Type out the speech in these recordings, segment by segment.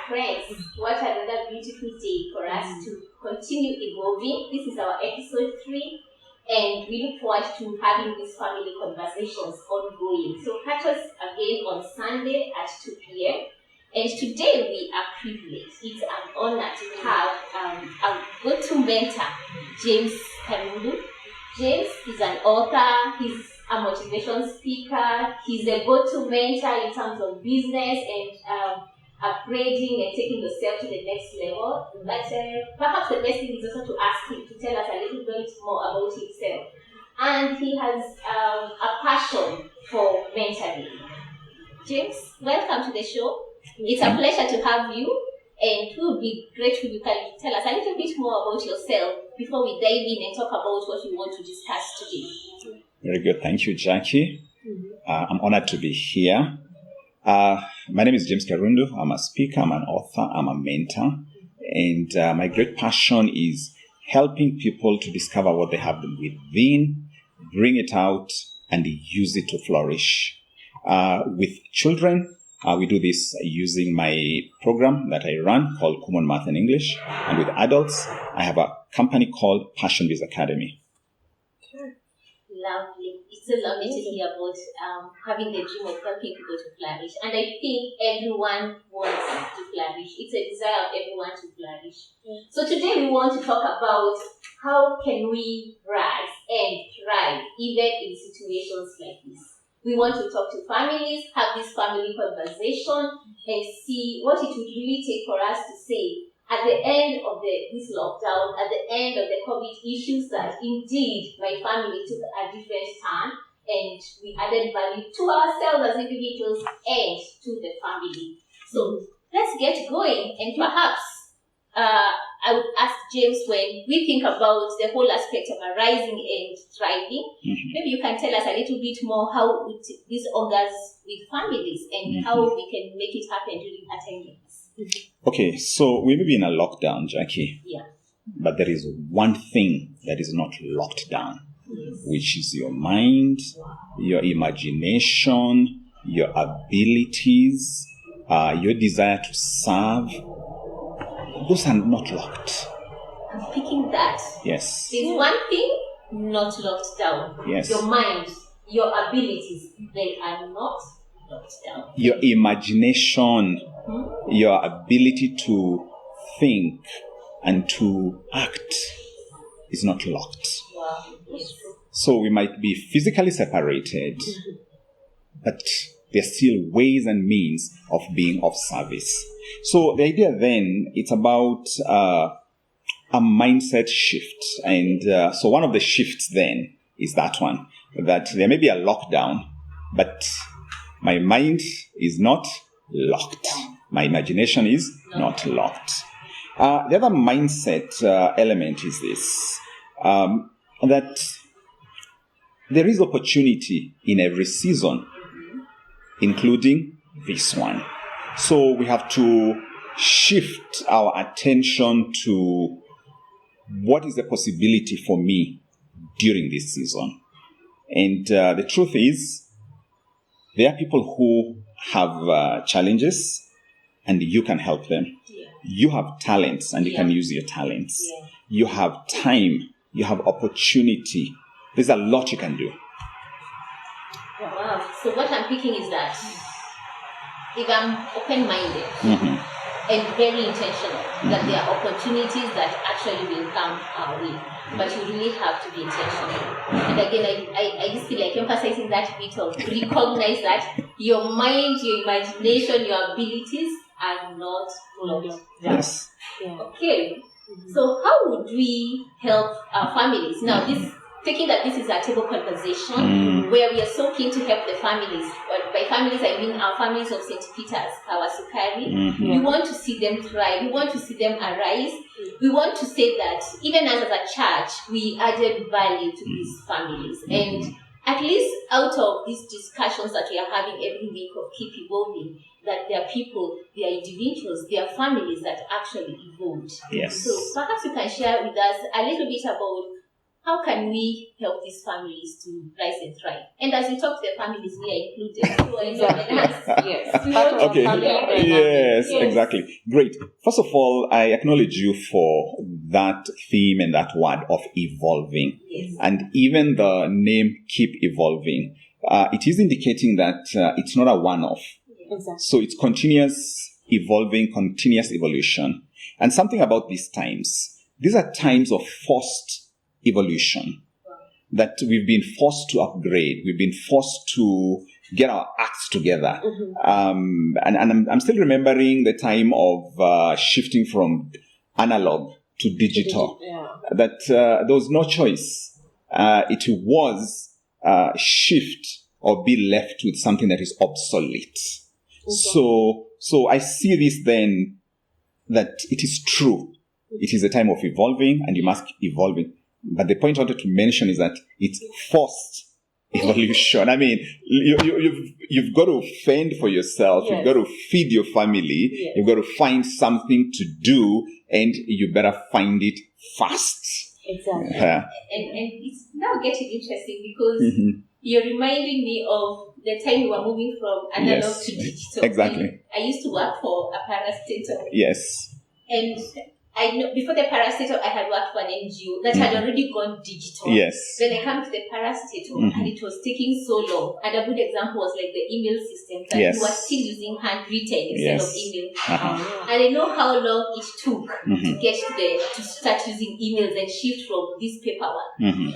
friends, what another beautiful day for us to continue evolving. This is our episode 3, and we look forward to having these family conversations ongoing. So catch us again on Sunday at 2 p.m. And today we are privileged. It's an honor to have our go-to mentor, James Karundu. James is an author, he's a motivation speaker, he's a go-to mentor in terms of business and upgrading and taking yourself to the next level. But perhaps the best thing is also to ask him to tell us a little bit more about himself. And he has a passion for mentoring. James, welcome to the show. It's a pleasure to have you, and we would be grateful if you can tell us a little bit more about yourself before we dive in and talk about what we want to discuss today. Very good. Thank you, Jackie. I'm honored to be here. My name is James Karundu. I'm a speaker, I'm an author, I'm a mentor, and my great passion is helping people to discover what they have within, bring it out, and use it to flourish. With children, we do this using my program that I run called Common Math and English. And with adults, I have a company called Passion Biz Academy. Lovely. It's so lovely to hear about having the dream of helping people to flourish. And I think everyone wants to flourish. It's a desire of everyone to flourish. So today we want to talk about how can we rise and thrive even in situations like this. We want to talk to families, have this family conversation, and see what it would really take for us to say at the end of this lockdown, at the end of the COVID issues, that indeed my family took a different turn and we added value to ourselves as individuals and to the family. So let's get going, and perhaps I would ask James, when we think about the whole aspect of arising and thriving, maybe you can tell us a little bit more how this augurs with families and how we can make it happen during a time like this. Okay, so we may be in a lockdown, Jackie. Yeah. But there is one thing that is not locked down, which is your mind, your imagination, your abilities, your desire to serve. Those are not locked. I'm picking that. Yes. There's one thing not locked down. Yes. Your mind, your abilities, they are not locked down. Your imagination, your ability to think and to act is not locked. Wow. Yes. So we might be physically separated, but there's still ways and means of being of service. So the idea then, it's about a mindset shift. And so one of the shifts then is that one, that there may be a lockdown, but my mind is not locked. My imagination is not locked. The other mindset element is this, that there is opportunity in every season, including this one. So we have to shift our attention to what is the possibility for me during this season. And the truth is, there are people who have challenges and you can help them. Yeah. You have talents and you can use your talents. Yeah. You have time. You have opportunity. There's a lot you can do. Wow. So what I'm picking is that if I'm open-minded and very intentional, that there are opportunities that actually will come our way, but you really have to be intentional. And again, I just feel like emphasizing that bit of recognize that your mind, your imagination, your abilities are not locked down. Yes. Okay. So how would we help our families? Now, taking that this is a table conversation where we are so keen to help the families. By families, I mean our families of St. Peter's, Kahawa Sukari. We want to see them thrive. We want to see them arise. We want to say that even as a church, we added value to these families. And at least out of these discussions that we are having every week of Keep Evolving, that there are people, there are individuals, there are families that actually evolved. Yes. So perhaps you can share with us a little bit about how can we help these families to rise and thrive? And as we talk to the families, we are included. So Yes. Okay. Yes, exactly. Great. First of all, I acknowledge you for that theme and that word of evolving. Yes. And even the name keep evolving. It is indicating that it's not a one-off. Exactly. So it's continuous evolving, continuous evolution. And something about these times. These are times of forced evolution. That we've been forced to upgrade. We've been forced to get our acts together. And I'm still remembering the time of shifting from analog to digital. That there was no choice. It was shift or be left with something that is obsolete. So I see this then that it is true. It is a time of evolving and you must keep evolving. But the point I wanted to mention is that it's forced evolution. I mean, you've got to fend for yourself. Yes. You've got to feed your family. Yes. You've got to find something to do, and you better find it fast. Exactly. And it's now getting interesting because you're reminding me of the time we were moving from analog to digital. Exactly. And I used to work for a parastatal. Yes. And I know before the parastatal, I had worked for an NGO that had already gone digital. Yes. Then I came to the parastatal and it was taking so long. And a good example was like the email system that Yes. you were still using handwritten instead of email. Uh-huh. And I know how long it took to get to start using emails and shift from this paper one.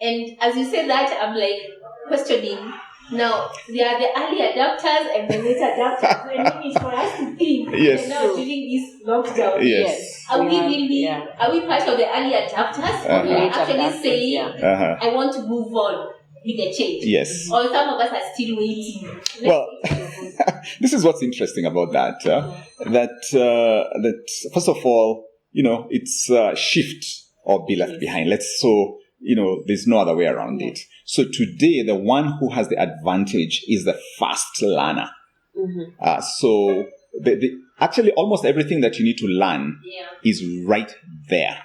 And as you say that, I'm like questioning. Now, there are the early adapters and the late adapters. So I need for us to think. Yes. And now during this lockdown, Yes. are we part of the early adapters? Or we are actually saying, I want to move on with the change? Yes. Or some of us are still waiting. Well, this is what's interesting about that. That first of all, it's shift or be left behind. There's no other way around it. So today, the one who has the advantage is the fast learner. So actually, almost everything that you need to learn is right there.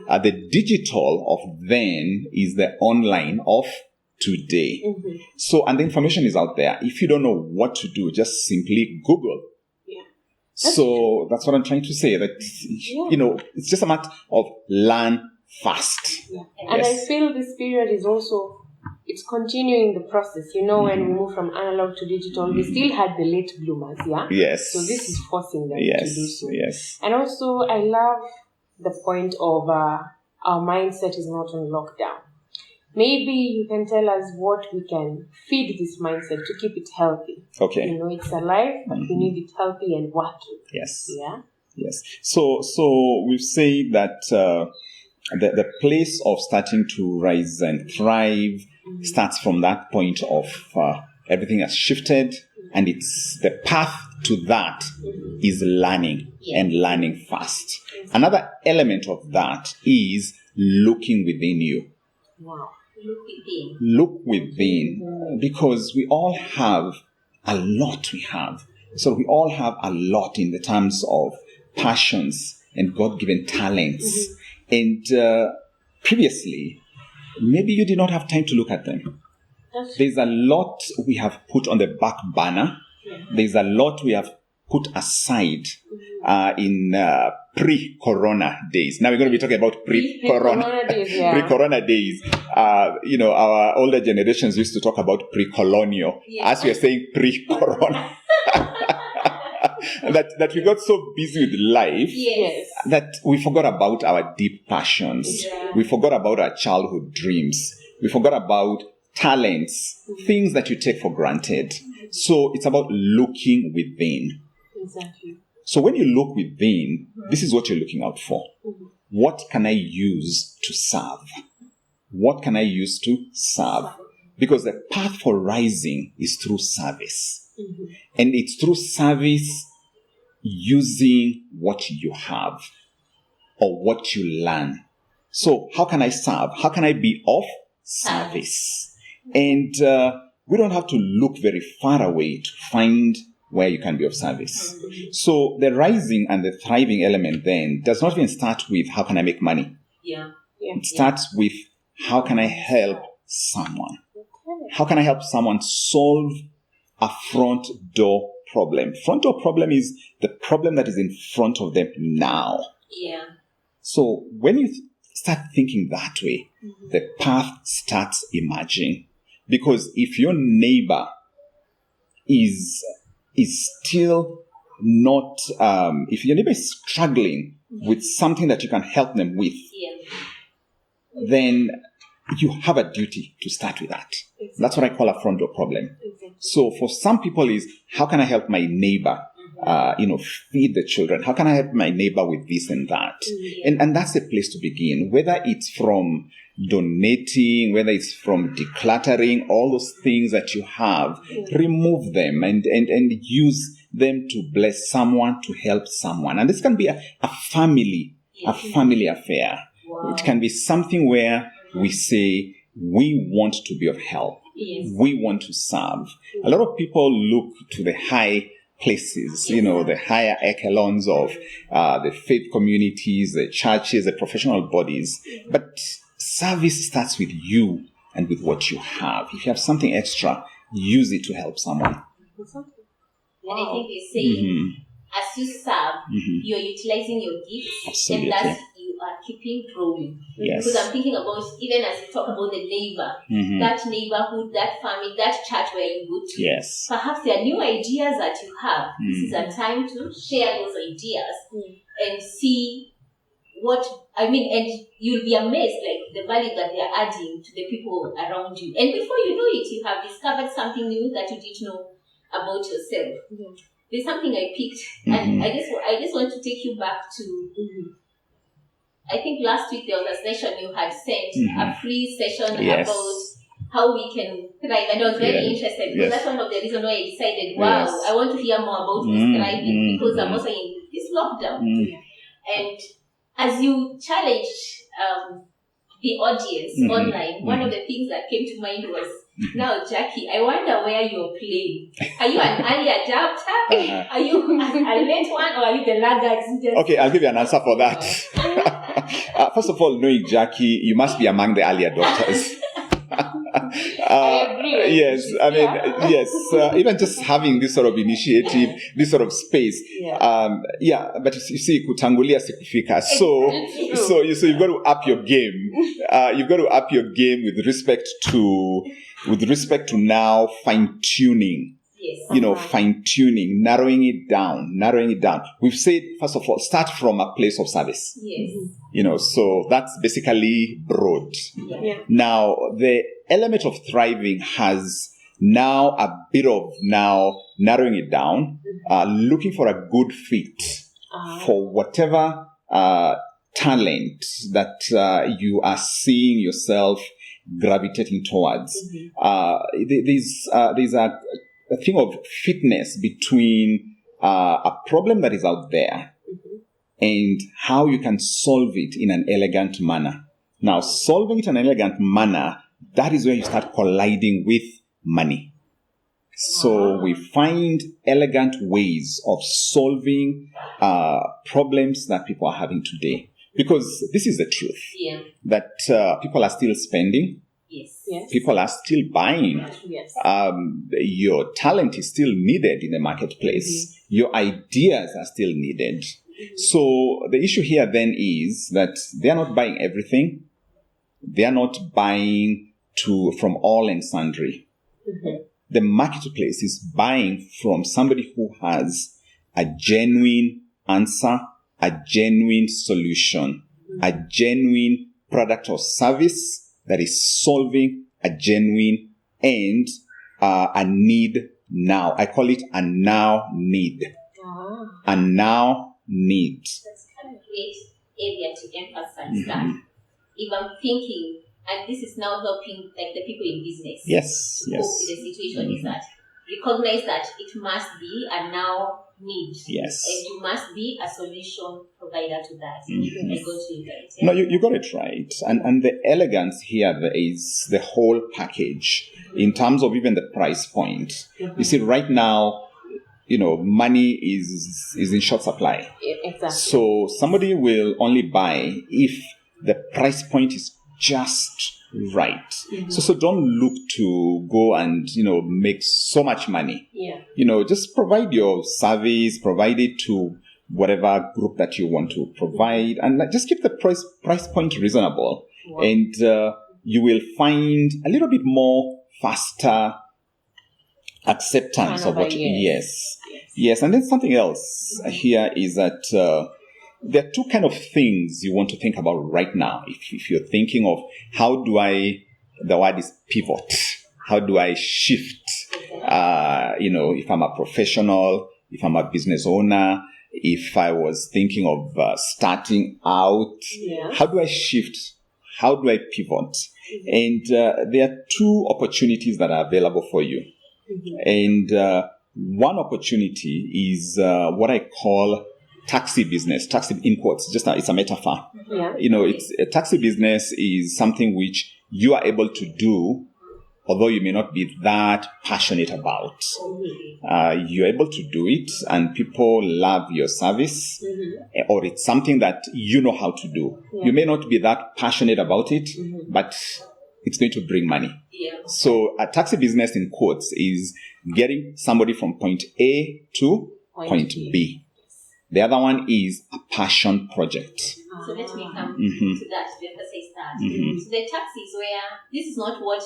The digital of then is the online of today. So, and the information is out there. If you don't know what to do, just simply Google. So that's what I'm trying to say. That it's just a matter of learn fast. And I feel this period is also, it's continuing the process. When we move from analog to digital, we still had the late bloomers, Yes. So this is forcing them to do so. Yes. And also, I love the point of our mindset is not on lockdown. Maybe you can tell us what we can feed this mindset to keep it healthy. Okay. It's alive, but we need it healthy and working. Yes. Yeah. Yes. So we've said that the place of starting to rise and thrive starts from that point of everything has shifted, and it's the path to that is learning and learning fast. Another element of that is looking within you. Wow. Look within, because we all have a lot we have. So we all have a lot in the terms of passions and God-given talents. And previously, maybe you did not have time to look at them. There's a lot we have put on the back burner. There's a lot we have put aside in pre-corona days. Now we're going to be talking about pre-corona days. Pre-corona days. Our older generations used to talk about pre-colonial. As we are saying pre-corona. that we got so busy with life that we forgot about our deep passions. We forgot about our childhood dreams. We forgot about talents, things that you take for granted. So it's about looking within. Exactly. So when you look within, this is what you're looking out for. What can I use to serve? What can I use to serve? Because the path for rising is through service. And it's through service using what you have or what you learn. So how can I serve? How can I be of service? And we don't have to look very far away to find where you can be of service. So the rising and the thriving element then does not even start with how can I make money. It starts with how can I help someone? Okay. How can I help someone solve a front door problem? Front door problem is the problem that is in front of them now. Yeah. So when you start thinking that way, the path starts emerging. Because if your neighbor is still not, if your neighbor is struggling with something that you can help them with, then you have a duty to start with that. Exactly. That's what I call a front door problem. Exactly. So for some people is, how can I help my neighbor, feed the children? How can I help my neighbor with this and that? And that's a place to begin, whether it's from donating, whether it's from decluttering, all those things that you have, remove them and use them to bless someone, to help someone. And this can be a family affair. Wow. It can be something where we say, we want to be of help. Yes. We want to serve. A lot of people look to the high places, the higher echelons of the faith communities, the churches, the professional bodies. But service starts with you and with what you have. If you have something extra, use it to help someone. Exactly. And I think they say, as you serve, you're utilizing your gifts, Absolutely. and thus you are keeping growing. Yes. Because I'm thinking about, even as you talk about the neighbor, that neighborhood, that family, that church where you go to. Yes. Perhaps there are new ideas that you have. This is a time to share those ideas and see and you'll be amazed, like the value that they are adding to the people around you. And before you know it, you have discovered something new that you didn't know about yourself. There's something I picked, and I just want to take you back to. I think last week there was a session you had sent, a free session about how we can thrive, and I was very interested because that's one of the reasons why I decided, I want to hear more about this thriving because I'm also in this lockdown. And as you challenged the audience online, one of the things that came to mind was, now, Jackie, I wonder where you're playing. Are you an early adapter? Are you a late one, or are you the laggard? Okay, I'll give you an answer for that. First of all, knowing Jackie, you must be among the early adopters. I agree. Yes, I mean, yes. Even just having this sort of initiative, this sort of space. But you see, kutangulia sikufika. So you've got to up your game. You've got to up your game with respect to now fine-tuning. Fine-tuning, narrowing it down. We've said, first of all, start from a place of service. So that's basically broad. Now, the element of thriving has now a bit of narrowing it down, looking for a good fit for whatever talent that you are seeing yourself gravitating towards. There's a thing of fitness between a problem that is out there and how you can solve it in an elegant manner. Now, solving it in an elegant manner, that is where you start colliding with money. So we find elegant ways of solving problems that people are having today. Because this is the truth, that people are still spending. Yes. People are still buying. Yes. Your talent is still needed in the marketplace. Your ideas are still needed. So the issue here then is that they are not buying everything. They are not buying from all and sundry. The marketplace is buying from somebody who has a genuine answer, a genuine solution, a genuine product or service that is solving a genuine and a need now. I call it a now need. A now need. That's kind of a great area to emphasize that. If I'm thinking, and this is now helping like the people in business. Yes. Cope with the situation is that recognize that it must be a now need. Yes. And you must be a solution provider to that. I got you right. No, you got it right. And the elegance here is the whole package in terms of even the price point. You see, right now, money is in short supply. Exactly. So somebody will only buy if the price point is just Right. So don't look to go and, make so much money. Yeah. Just provide your service, provide it to whatever group that you want to provide, and just keep the price point reasonable. Wow. And you will find a little bit more faster acceptance of what yes. And then something else here is that there are two kind of things you want to think about right now. If you're thinking of the word is pivot. How do I shift? If I'm a professional, if I'm a business owner, if I was thinking of starting out, how do I shift? How do I pivot? And there are two opportunities that are available for you. And one opportunity is what I call taxi business. Taxi in quotes, it's a metaphor. Yeah. It's a taxi business is something which you are able to do, although you may not be that passionate about. You're able to do it, and people love your service, or it's something that you know how to do. Yeah. You may not be that passionate about it, but it's going to bring money. Yeah. So a taxi business in quotes is getting somebody from point A to point B. The other one is a passion project. So let me come to that to emphasize that. So the taxis where this is not what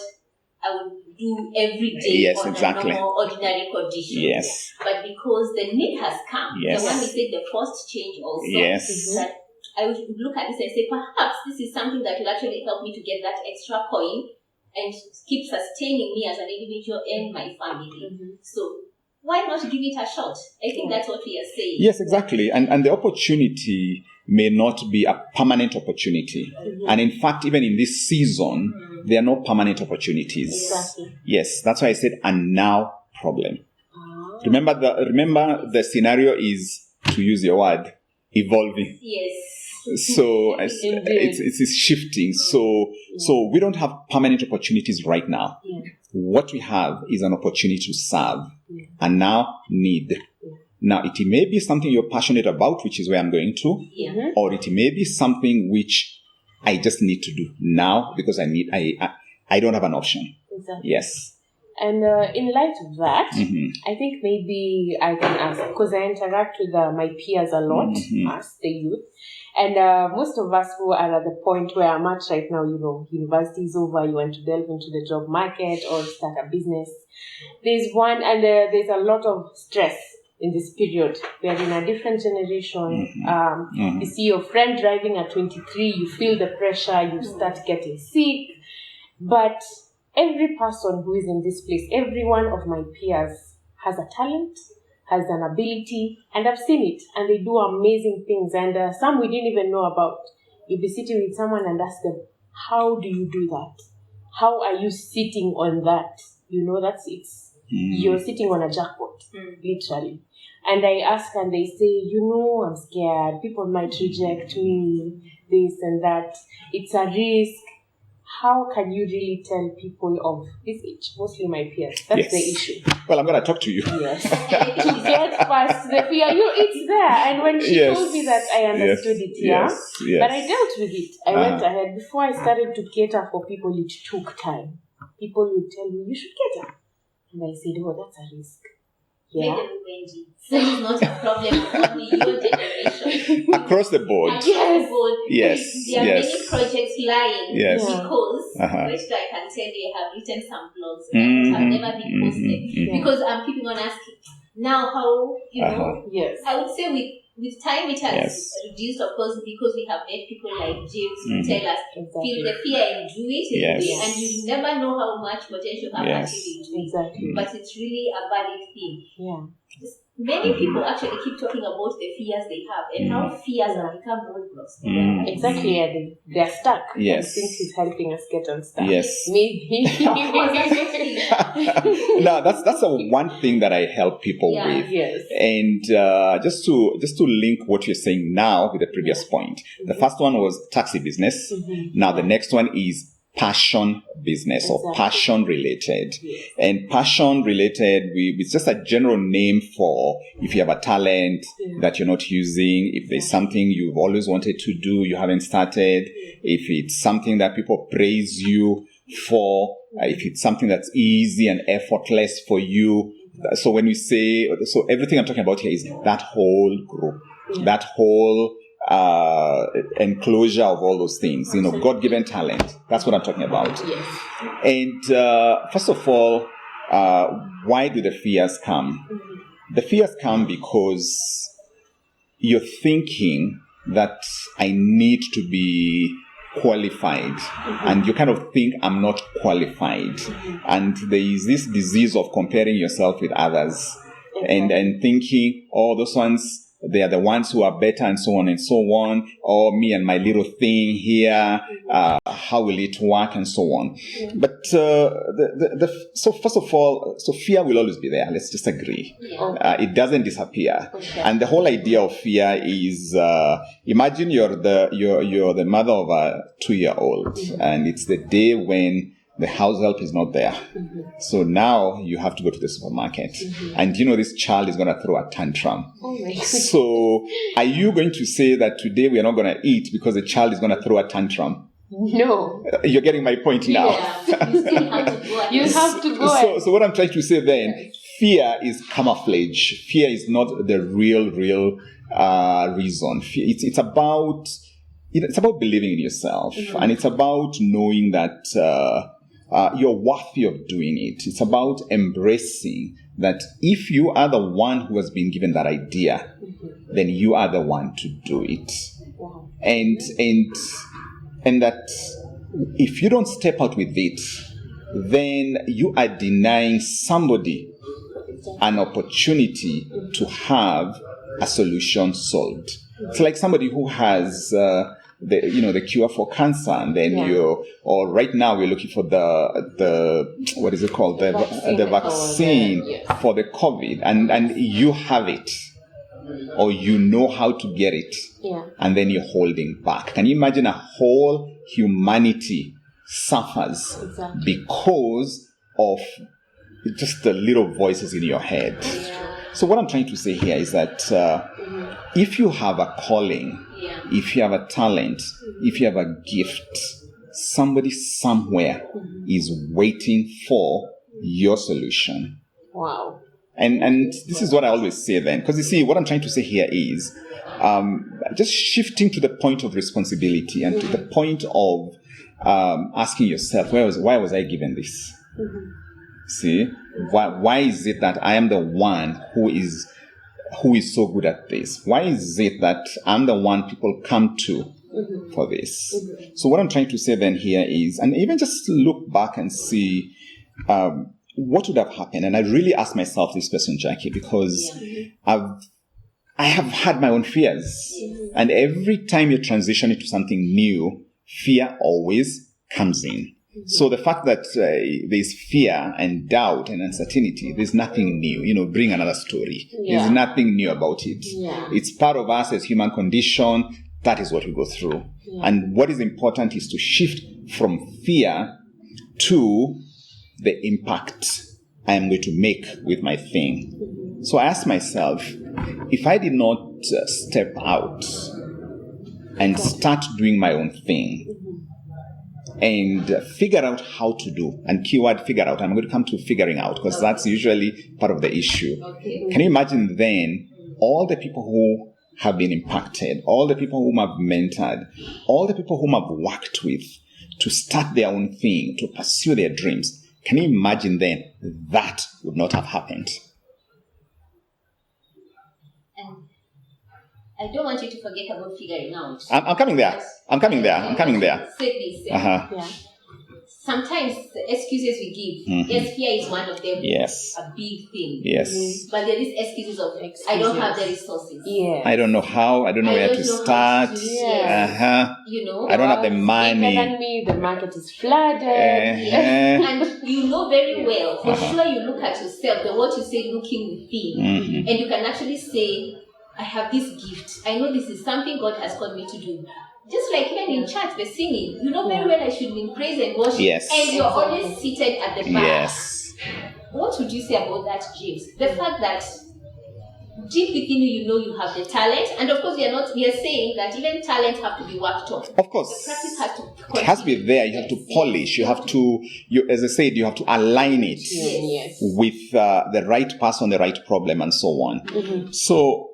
I would do every day on a normal ordinary condition. Yes. But because the need has come, the one we said the first change also, that I would look at this and say, perhaps this is something that will actually help me to get that extra coin and keep sustaining me as an individual and my family. So why not give it a shot? I think that's what we are saying. Yes, exactly. And the opportunity may not be a permanent opportunity. And in fact, even in this season, there are no permanent opportunities. Exactly. Yes, that's why I said a now problem. Remember the scenario is, to use your word, evolving. Yes. So it's shifting. So we don't have permanent opportunities right now. What we have is an opportunity to serve and now need. Now, it may be something you're passionate about, which is where I'm going to, or it may be something which I just need to do now because I don't have an option. Exactly. Yes. And in light of that, I think maybe I can ask, because I interact with my peers a lot as the youth. And most of us who are at the point where I'm at right now, university is over, you want to delve into the job market or start a business. There's there's a lot of stress in this period. We are in a different generation. You see your friend driving at 23, you feel the pressure, you start getting sick. But every person who is in this place, every one of my peers has a talent, has an ability, and I've seen it, and they do amazing things, and some we didn't even know about. You'll be sitting with someone and ask them, how do you do that? How are you sitting on that? You're sitting on a jackpot, literally. And I ask and they say, I'm scared. People might reject me, this and that. It's a risk. How can you really tell people of this age, mostly my peers? That's the issue. Well, I'm going to talk to you. Yes. To get past the fear, it's there. And when she told me that, I understood it, Yes. But I dealt with it. I went ahead. Before I started to cater for people, it took time. People would tell me, you should cater. And I said, that's a risk. Yeah. That is not a problem of only your generation. Across the board. Yes. There are many projects lying because, which I can tell you, I have written some blogs that have never been posted. Because I'm keeping on asking, now how, I would say with time it has reduced, of course, because we have met people like James who tell us, feel the fear and do it. And you never know how much potential you have actually doing. Exactly. But it's really a valid thing. Yeah. Many people actually keep talking about the fears they have and how fears have become roadblocks. Exactly, they're stuck. Yes. I think he's helping us get unstuck. Yes. Maybe. No, that's the one thing that I help people with. Yes. And just to link what you're saying now with the previous point. The first one was taxi business. Now the next one is passion business or Exactly. passion related. Yes. And passion related, it's just a general name for if you have a talent that you're not using, if there's something you've always wanted to do, you haven't started, if it's something that people praise you for, if it's something that's easy and effortless for you. So when we say, so everything I'm talking about here is that whole group, that whole enclosure of all those things, God-given talent. That's what I'm talking about. Yes. And first of all, why do the fears come? The fears come because you're thinking that I need to be qualified, and you kind of think I'm not qualified, and there is this disease of comparing yourself with others, and thinking, oh, those ones, they are the ones who are better, and so on and so on, or me and my little thing here, how will it work, and so on. But so first of all, so fear will always be there. Let's just agree. It doesn't disappear. And the whole idea of fear is, imagine you're the mother of a 2-year-old, and it's the day when the house help is not there. So now you have to go to the supermarket. And this child is going to throw a tantrum. Oh my God. So are you going to say that today we are not going to eat because the child is going to throw a tantrum? No. You're getting my point now. Yeah, you still have to go. You have to go. So what I'm trying to say then, fear is camouflage. Fear is not the real reason. It's about believing in yourself, and it's about knowing that you're worthy of doing it. It's about embracing that if you are the one who has been given that idea, then you are the one to do it. Wow. And that if you don't step out with it, then you are denying somebody an opportunity to have a solution solved. It's like somebody who has the cure for cancer, and then or right now we're looking for the what is it called, the vaccine for the COVID, and you have it, or you know how to get it, and then you're holding back. Can you imagine a whole humanity suffers because of just the little voices in your head? So what I'm trying to say here is that if you have a calling, if you have a talent, if you have a gift, somebody somewhere is waiting for your solution. Wow. And this is what I always say then, because you see, what I'm trying to say here is just shifting to the point of responsibility and to the point of asking yourself, why was I given this? See, why is it that I am the one who is so good at this? Why is it that I'm the one people come to for this? So what I'm trying to say then here is, and even just look back and see what would have happened. And I really asked myself this question, Jackie, because I have had my own fears. And every time you transition into something new, fear always comes in. So the fact that there's fear and doubt and uncertainty, there's nothing new. Bring another story. There's nothing new about it. It's part of us as human condition. That is what we go through. And what is important is to shift from fear to the impact I am going to make with my thing. So I asked myself, if I did not step out and start doing my own thing, and figure out how to do, and keyword figure out, I'm going to come to figuring out, because that's usually part of the issue. Can you imagine then all the people who have been impacted, all the people whom I've mentored, all the people whom I've worked with to start their own thing, to pursue their dreams? Can you imagine then that would not have happened? I don't want you to forget about figuring out. I'm coming there. Say this. Sometimes the excuses we give, yes, fear is one of them. Yes. A big thing. Yes. But there is excuses of, I don't have the resources. Yeah. I don't know how. I don't know where to start. Yeah. I don't have the money. Than me, the market is flooded. And you know very well, for sure you look at yourself, what you say looking within, and you can actually say, I have this gift. I know this is something God has called me to do. Just like even in church, we're singing. You know very well I should be in praise and worship. Yes. And you're always seated at the back. Yes. What would you say about that, James? The fact that deep within you, you know you have the talent, and of course we are saying that even talent have to be worked on. Of course. The practice has to it has to be there. You have to polish. You have to, as I said, you have to align it with the right person, the right problem, and so on. Mm-hmm. So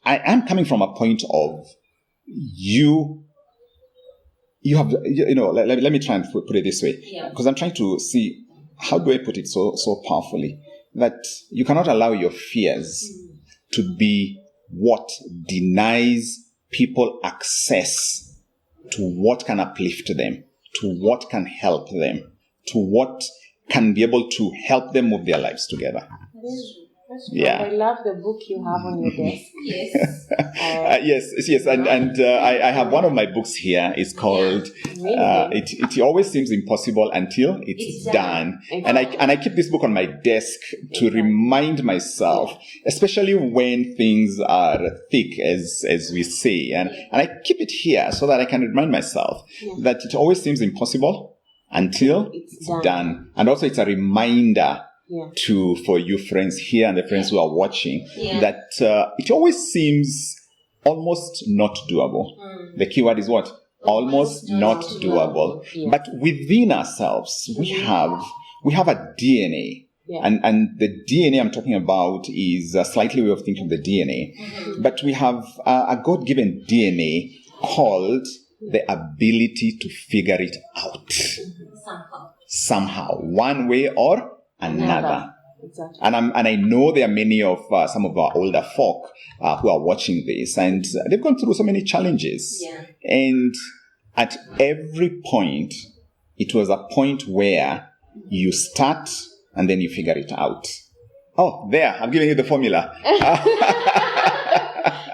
I am coming from a point of you have, let me try and put it this way, because I'm trying to see, how do I put it so powerfully, that you cannot allow your fears to be what denies people access to what can uplift them, to what can help them, to what can be able to help them move their lives together. Yeah, I love the book you have on your desk. Yes, and I have one of my books here. It's called It Always Seems Impossible Until It's Done. Exactly. And I keep this book on my desk to remind myself, especially when things are thick, as we say, and I keep it here so that I can remind myself that it always seems impossible until it's done. And also it's a reminder for you friends here and the friends who are watching, that it always seems almost not doable. The key word is what? Almost not doable. But within ourselves, we have a DNA. And the DNA I'm talking about is a slightly way of thinking of the DNA. But we have a God-given DNA called the ability to figure it out. Somehow. One way or another. Exactly. And I know there are many of some of our older folk who are watching this, and they've gone through so many challenges. And at every point, it was a point where you start and then you figure it out. Oh, there, I'm giving you the formula.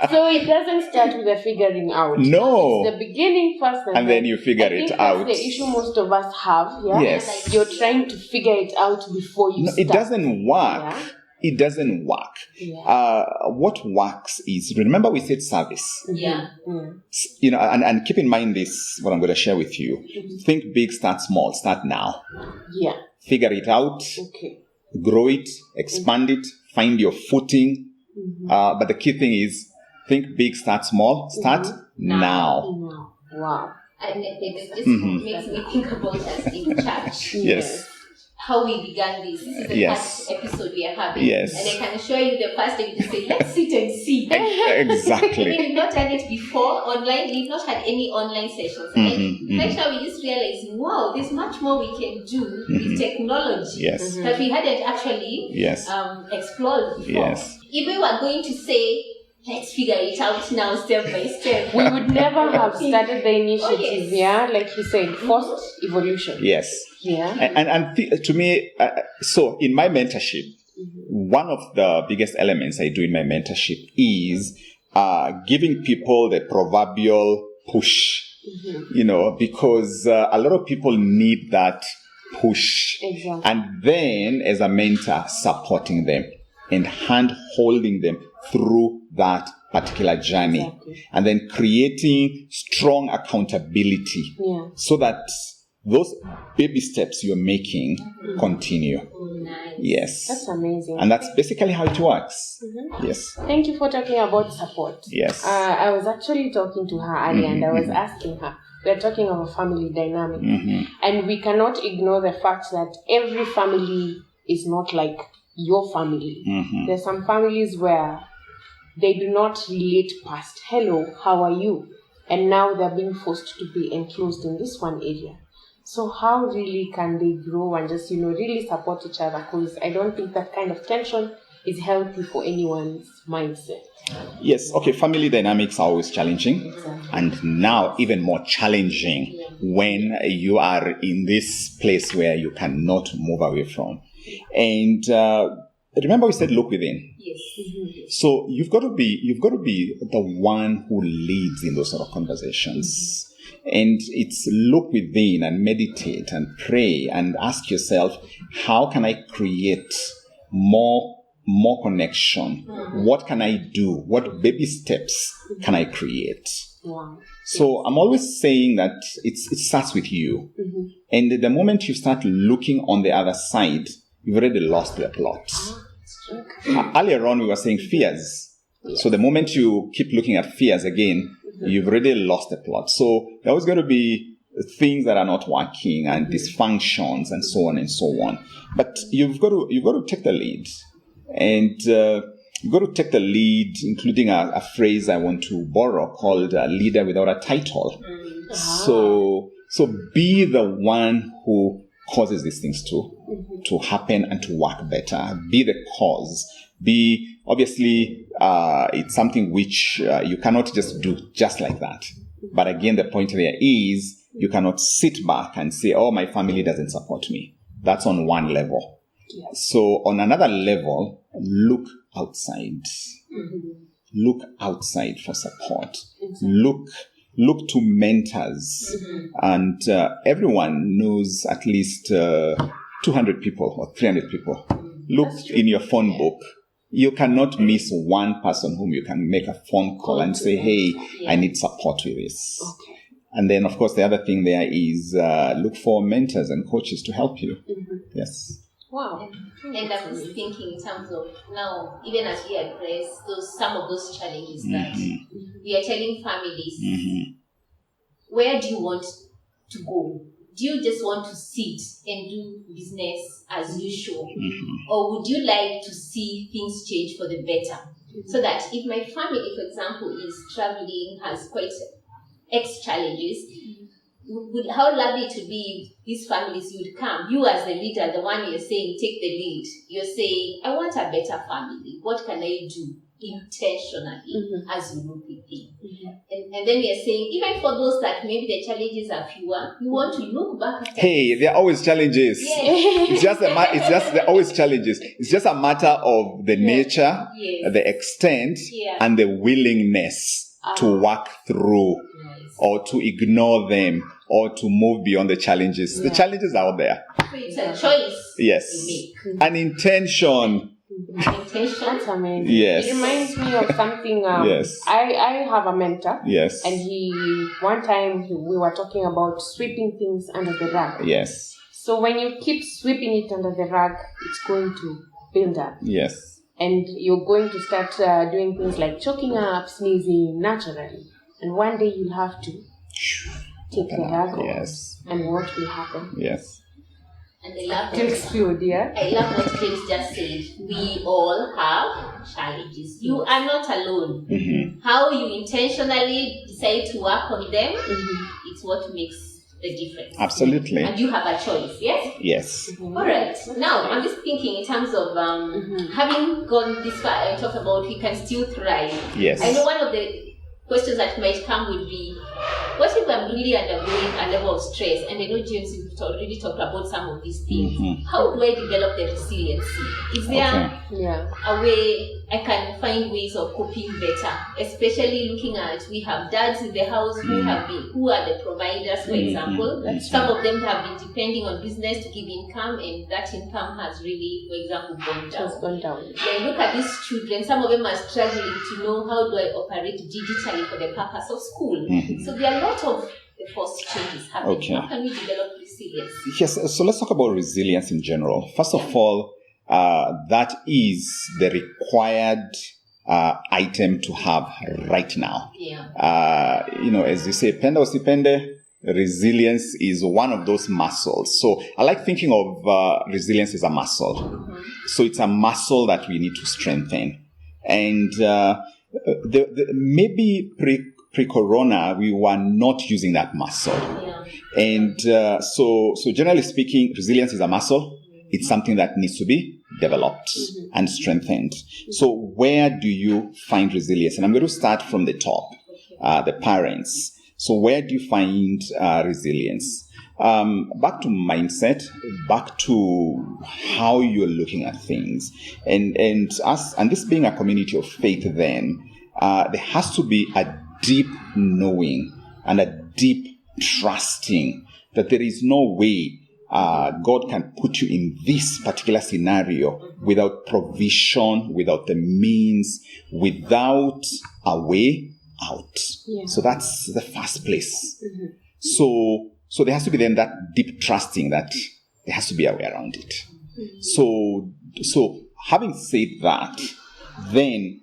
So it doesn't start with the figuring out. No. It's the beginning first, and then you figure it out. That's the issue most of us have. Yes. You're trying to figure it out before you start. It doesn't work. It doesn't work. What works is, remember we said service. And keep in mind this, what I'm going to share with you. Think big, start small, start now. Figure it out. Grow it, expand it, find your footing. But the key thing is, think big, start small, start now. Wow. And it just makes me think about us in church. Yes. How we began this. This is the first episode we are having. And I can assure you the first day we just say, let's sit and see. Exactly. We did not done it before online. We've not had any online sessions. And right now we're just realizing, wow, there's much more we can do with technology that we hadn't actually explored before. If we were going to say, let's figure it out now, step by step, we would never have started the initiative. Like you said, forced evolution. And to me, so in my mentorship, one of the biggest elements I do in my mentorship is giving people the proverbial push, because a lot of people need that push. And then as a mentor, supporting them and hand-holding them through that particular journey. And then creating strong accountability so that those baby steps you're making continue. Yes. That's amazing. And that's basically how it works. Yes. Thank you for talking about support. Yes. I was actually talking to her earlier and I was asking her, we're talking of a family dynamic. And we cannot ignore the fact that every family is not like your family. There's some families where they do not relate past, hello, how are you? And now they're being forced to be enclosed in this one area. So how really can they grow and just, really support each other? Because I don't think that kind of tension is healthy for anyone's mindset. Yes, okay, family dynamics are always challenging. And now even more challenging when you are in this place where you cannot move away from. And remember we said look within. So you've got to be the one who leads in those sort of conversations. And it's look within and meditate and pray and ask yourself, how can I create more connection? What can I do? What baby steps can I create? Wow. So I'm always saying that it starts with you. And the moment you start looking on the other side, you've already lost the plot. Okay. Earlier on, we were saying fears. Yes. So the moment you keep looking at fears again, you've already lost the plot. So there's always going to be things that are not working and dysfunctions and so on and so on. But you've got to take the lead. And you've got to take the lead, including a phrase I want to borrow called leader without a title. So be the one who causes these things to happen and to work better. Be the cause. Be, obviously, it's something which you cannot just do just like that. But again, the point there is you cannot sit back and say, oh, my family doesn't support me. That's on one level. Yes. So on another level, look outside. Look outside for support. Look to mentors. And everyone knows at least 200 people or 300 people. Look in your phone book. You cannot miss one person whom you can make a phone call and say, hey, I need support with this. Okay. And then, of course, the other thing there is look for mentors and coaches to help you. Yes. Wow. And I was thinking in terms of now, even as we address some of those challenges that we are telling families, where do you want to go? Do you just want to sit and do business as usual? Or would you like to see things change for the better? So that if my family, for example, is traveling, has quite X challenges, how lovely to be if these families would come. You as the leader, the one you're saying, take the lead. You're saying, I want a better family. What can I do intentionally as you look within? And then we are saying, even for those that maybe the challenges are fewer, you want to look back at there are always challenges. It's just there are always challenges. It's just a matter of the nature, the extent, and the willingness to work through or to ignore them or to move beyond the challenges. The challenges are out there. So it's a choice. Yes. You make. An intention. That's amazing. Yes. It reminds me of something. Yes. I have a mentor. Yes. And one time we were talking about sweeping things under the rug. Yes. So when you keep sweeping it under the rug, it's going to build up. Yes. And you're going to start doing things like choking up, sneezing naturally. And one day you'll have to take the rug off. Yes. And what will happen? Yes. And I love To explode, I love what James just said. We all have challenges. You are not alone. How you intentionally decide to work on them, it's what makes the difference. Absolutely. And you have a choice, yes? Yes. All right. Now, I'm just thinking in terms of having gone this far and talked about we can still thrive. Yes. I know one of the questions that might come would be, what if I'm really undergoing a level of stress? And I know James, you've already talked about some of these things. How do I develop the resiliency? Is there a way I can find ways of coping better? Especially looking at, we have dads in the house who are the providers, for example. Some of them have been depending on business to give income, and that income has really, for example, gone down. When look at these children, some of them are struggling to know how do I operate digitally for the purpose of school. So there are a lot of forced changes happening. How can we develop resilience? Yes, so let's talk about resilience in general. First of all, that is the required item to have right now. As you say, penda usipende, resilience is one of those muscles. So I like thinking of resilience as a muscle. So it's a muscle that we need to strengthen. And maybe pre-corona, we were not using that muscle. And so generally speaking, resilience is a muscle. It's something that needs to be developed and strengthened. So where do you find resilience? And I'm going to start from the top, the parents. So where do you find resilience? Back to mindset, back to how you're looking at things. And this being a community of faith then, there has to be a deep knowing and a deep trusting that there is no way God can put you in this particular scenario without provision, without the means, without a way out. Yeah. So that's the first place. So there has to be then that deep trusting that there has to be a way around it. So having said that, then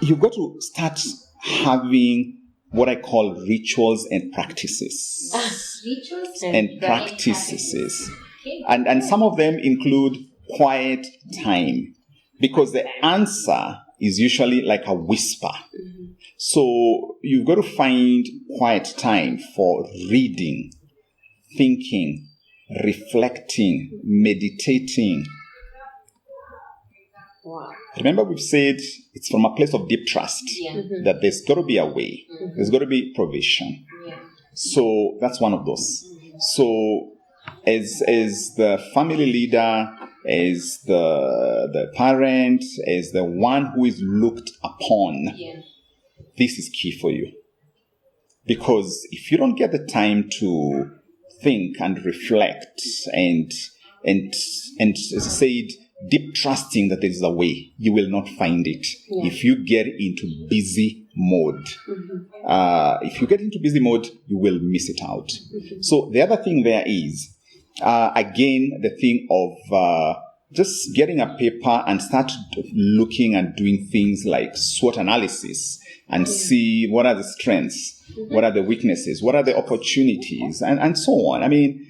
you've got to start having what I call rituals and practices. Rituals and practices. Okay. And some of them include quiet time, because the answer is usually like a whisper. So you've got to find quiet time for reading, thinking, reflecting, meditating. Wow. Remember, we've said it's from a place of deep trust that there's got to be a way. There's got to be provision. Yeah. So that's one of those. So as the family leader, as the parent, as the one who is looked upon, this is key for you. Because if you don't get the time to think and reflect and as I said, deep trusting that there is a way, you will not find it if you get into busy mode. If you get into busy mode, you will miss it out. So the other thing there is, again, the thing of just getting a paper and start looking and doing things like SWOT analysis and see what are the strengths, what are the weaknesses, what are the opportunities, and so on. I mean,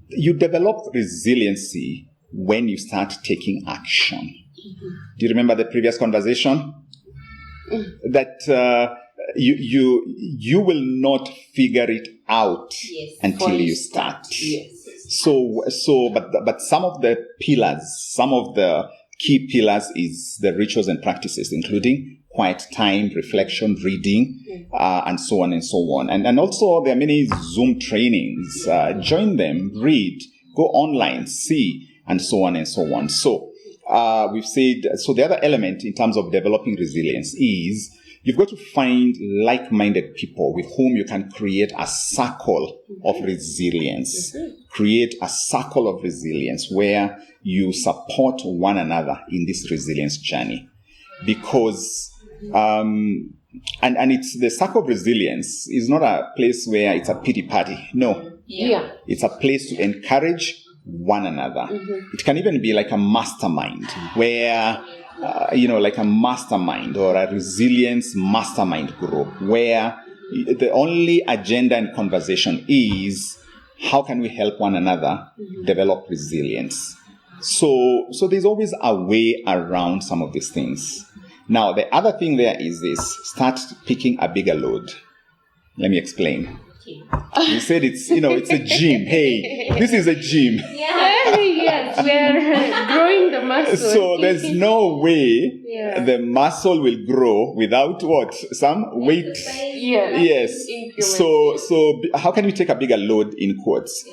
you develop resiliency when you start taking action. Do you remember the previous conversation? That you will not figure it out until you start. But some of the pillars, some of the key pillars is the rituals and practices, including quiet time, reflection, reading, and so on and so on. And also there are many Zoom trainings. Join them, read, go online, see, and so on and so on. So we've said, so the other element in terms of developing resilience is you've got to find like-minded people with whom you can create a circle of resilience. Create a circle of resilience where you support one another in this resilience journey. Because, and it's the circle of resilience is not a place where it's a pity party. No. It's a place to encourage one another. It can even be like a mastermind where, like a mastermind or a resilience mastermind group where the only agenda and conversation is how can we help one another develop resilience. So there's always a way around some of these things. Now, the other thing there is this: start picking a bigger load. Let me explain. You said it's a gym. Hey, this is a gym. Yes, we're growing the muscle. So there's no way the muscle will grow without what? Some weight. Yes. So how can we take a bigger load in quotes?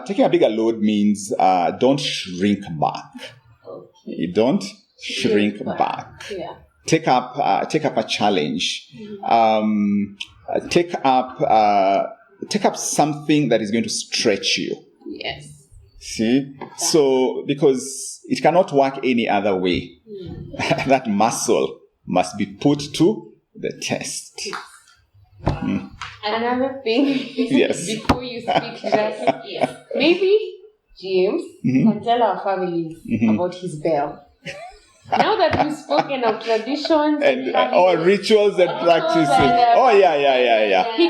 Taking a bigger load means don't shrink back. You don't shrink back. Take up a challenge. Take up something that is going to stretch you. Yes. See? So, because it cannot work any other way. That muscle must be put to the test. Another thing, before you speak to that, maybe James can tell our families about his bell. Now that we've spoken of traditions and rituals and practices.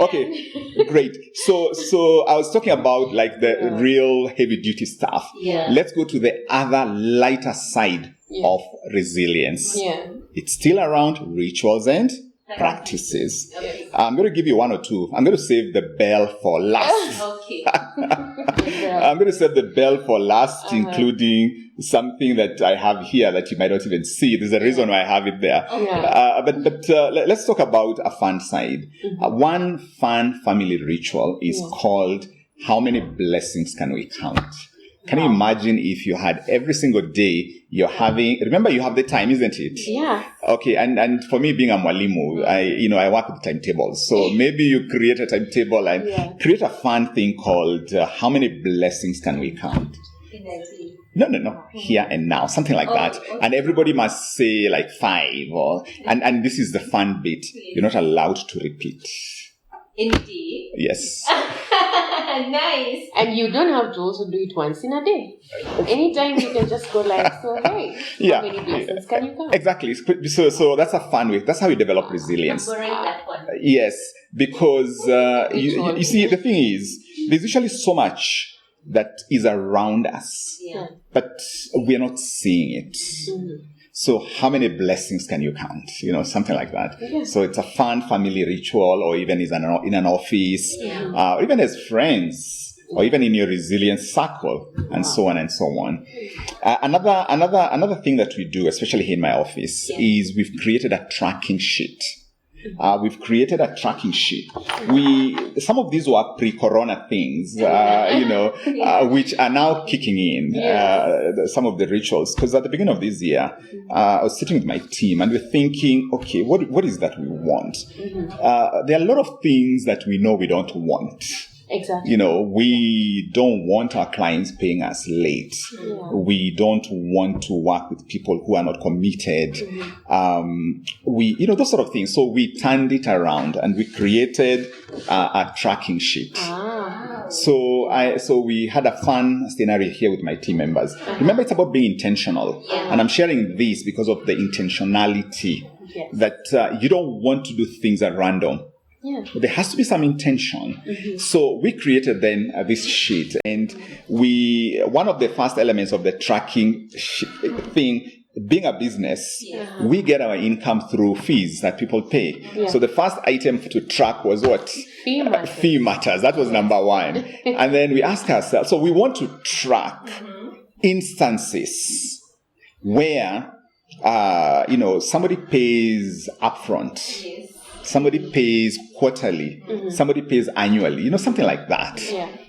Okay, great. So I was talking about like the real heavy duty stuff. Let's go to the other lighter side of resilience. It's still around rituals and practices. I'm going to give you one or two. I'm going to save the bell for last. I'm going to save the bell for last, including something that I have here that you might not even see. There's a reason why I have it there. But let's talk about a fun side. One fun family ritual is called how many blessings can we count? Can you imagine if you had every single day you're having, remember you have the time, isn't it? Yeah. Okay, and for me being a mwalimu, I work with timetables. So maybe you create a timetable and create a fun thing called how many blessings can we count? No. Here and now, something like that. Okay. And everybody must say like 5 and this is the fun bit. You're not allowed to repeat. Indeed. Yes. Nice. And you don't have to also do it once in a day. Anytime you can just go like, so hey, how many blessings can you count? Exactly. So that's a fun way. That's how you develop resilience. I'm borrowing that one. Yes, because you see, the thing is, there's usually so much that is around us, but we're not seeing it. So how many blessings can you count? Something like that. So it's a fun family ritual, or even in an office, or even as friends, or even in your resilience circle, and so on and so on. Another thing that we do, especially here in my office, is we've created a tracking sheet. Some of these were pre-corona things, which are now kicking in, some of the rituals. Because at the beginning of this year, I was sitting with my team and we're thinking, okay, what is that we want? There are a lot of things that we know we don't want. Exactly. We don't want our clients paying us late. We don't want to work with people who are not committed. Those sort of things. So we turned it around and we created a tracking sheet. So we had a fun scenario here with my team members. Remember, it's about being intentional. And I'm sharing this because of the intentionality that you don't want to do things at random. But there has to be some intention. So we created then this sheet, and one of the first elements of the tracking thing, being a business, we get our income through fees that people pay. So the first item to track was what? Fee matters. That was number 1. And then we asked ourselves, so we want to track instances where, somebody pays upfront. Somebody pays quarterly, somebody pays annually, something like that.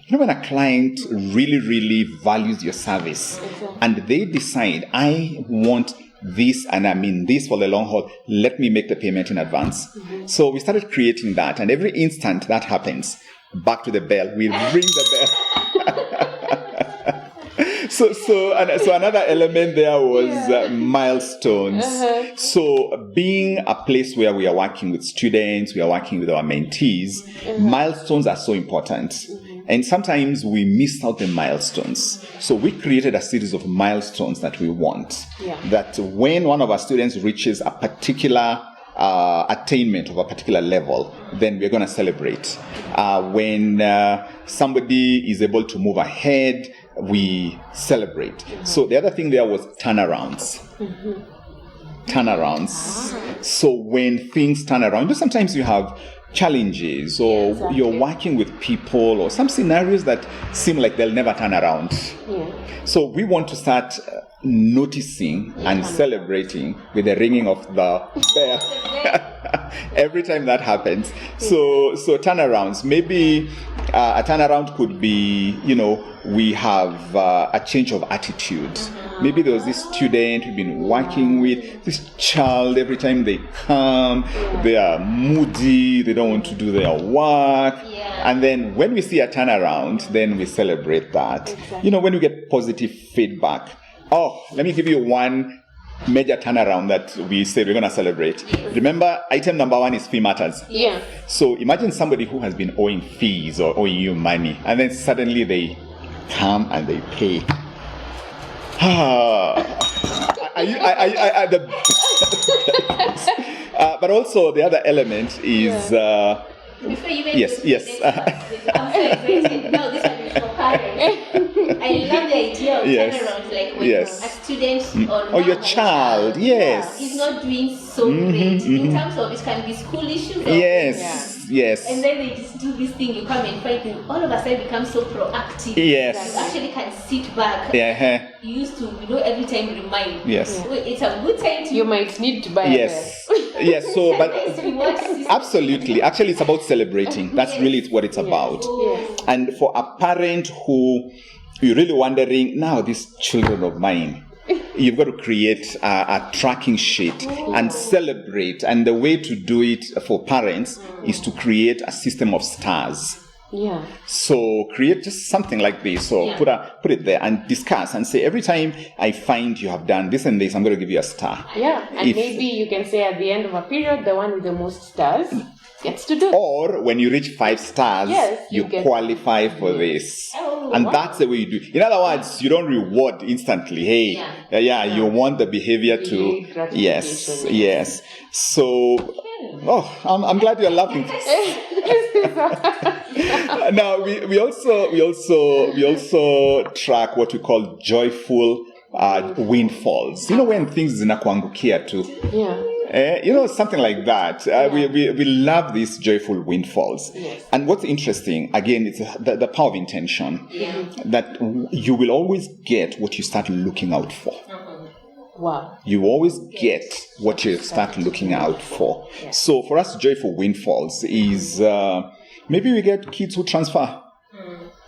When a client really, really values your service and they decide, I want this and I mean this for the long haul, let me make the payment in advance. So we started creating that, and every instant that happens, back to the bell, we ring the bell. So another element there was milestones. So being a place where we are working with students, we are working with our mentees, milestones are so important. And sometimes we miss out the milestones. So we created a series of milestones that we want. That when one of our students reaches a particular attainment of a particular level, then we're going to celebrate. When somebody is able to move ahead, we celebrate. So the other thing there was turnarounds. So when things turn around, sometimes you have challenges, or you're working with people, or some scenarios that seem like they'll never turn around. So we want to start noticing and celebrating with the ringing of the bell every time that happens. So turnarounds, maybe a turnaround could be, we have a change of attitude. Maybe there was this student we've been working with, this child, every time they come, they are moody, they don't want to do their work. And then when we see a turnaround, then we celebrate that. When we get positive feedback. Let me give you one major turnaround that we say we're going to celebrate. Remember, item number 1 is fee matters. So imagine somebody who has been owing fees or owing you money, and then suddenly they come and they pay. But also the other element is before you went yes. I'm so excited. No, this one is for parents. I love the idea of turnarounds, like when a student or your child, is not doing so great in terms of it can be school issues. Yes. And then they just do this thing, you come and fight them, all of a sudden become so proactive. Yes. You actually can sit back. You used to, every time remind. So it's a good time to... You might need to buy a so, but absolutely. Actually, it's about celebrating. That's really what it's about. And for a parent who you're really wondering, now these children of mine, you've got to create a tracking sheet and celebrate. And the way to do it for parents is to create a system of stars. Yeah. So create just something like this. So put it there and discuss and say, every time I find you have done this and this, I'm going to give you a star. Yeah. And maybe you can say at the end of a period, the one with the most stars gets to do it. Or when you reach 5 stars, you qualify for this. Oh, and that's the way you do. In other words, you don't reward instantly. Hey, you want the behavior to. Yes. So, I'm glad you're laughing. Now we also track what we call joyful windfalls. You know, when things zinakuangukia too. Yeah. Something like that. We love these joyful windfalls. Yes. And what's interesting, again, it's the power of intention. Yeah. That you will always get what you start looking out for. Wow. You always get what you start looking out for. Yeah. So for us, joyful windfalls is maybe we get kids who transfer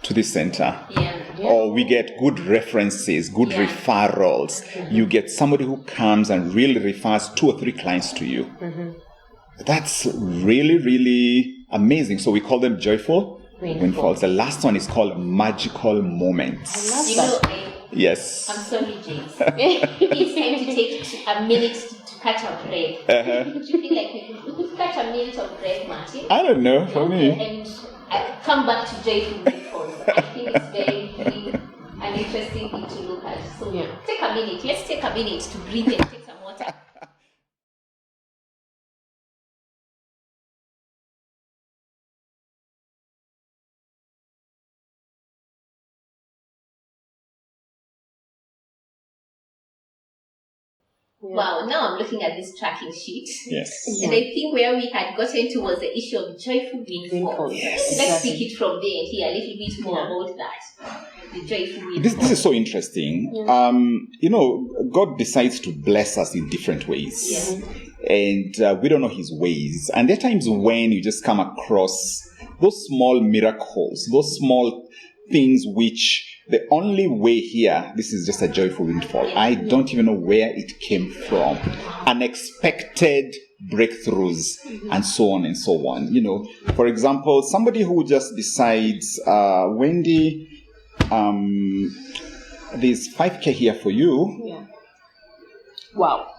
to this center. Yeah. Or we get good references, good referrals. You get somebody who comes and really refers 2 or 3 clients to you. That's really, really amazing. So we call them joyful windfalls. The last one is called magical moments. I love that. Yes. I'm sorry, James. It's time to take a minute to catch a break. Do you feel like we could catch a minute of break, Martin? I don't know, for me. And I come back to joyful windfalls. I think it's very an interesting thing to look at. So take a minute. Let's take a minute to breathe and take some water. Wow, now I'm looking at this tracking sheet. Yes. And I think where we had gotten to was the issue of joyful windfall. Yes. Let's pick it from there and hear a little bit more about that. The joyful windfall. This is so interesting. God decides to bless us in different ways. Yeah. And we don't know his ways. And there are times when you just come across those small miracles, those small things which the only way here, this is just a joyful windfall. I don't even know where it came from. Unexpected breakthroughs and so on and so on. For example, somebody who just decides, Wendy, there's 5K here for you. Yeah. Wow.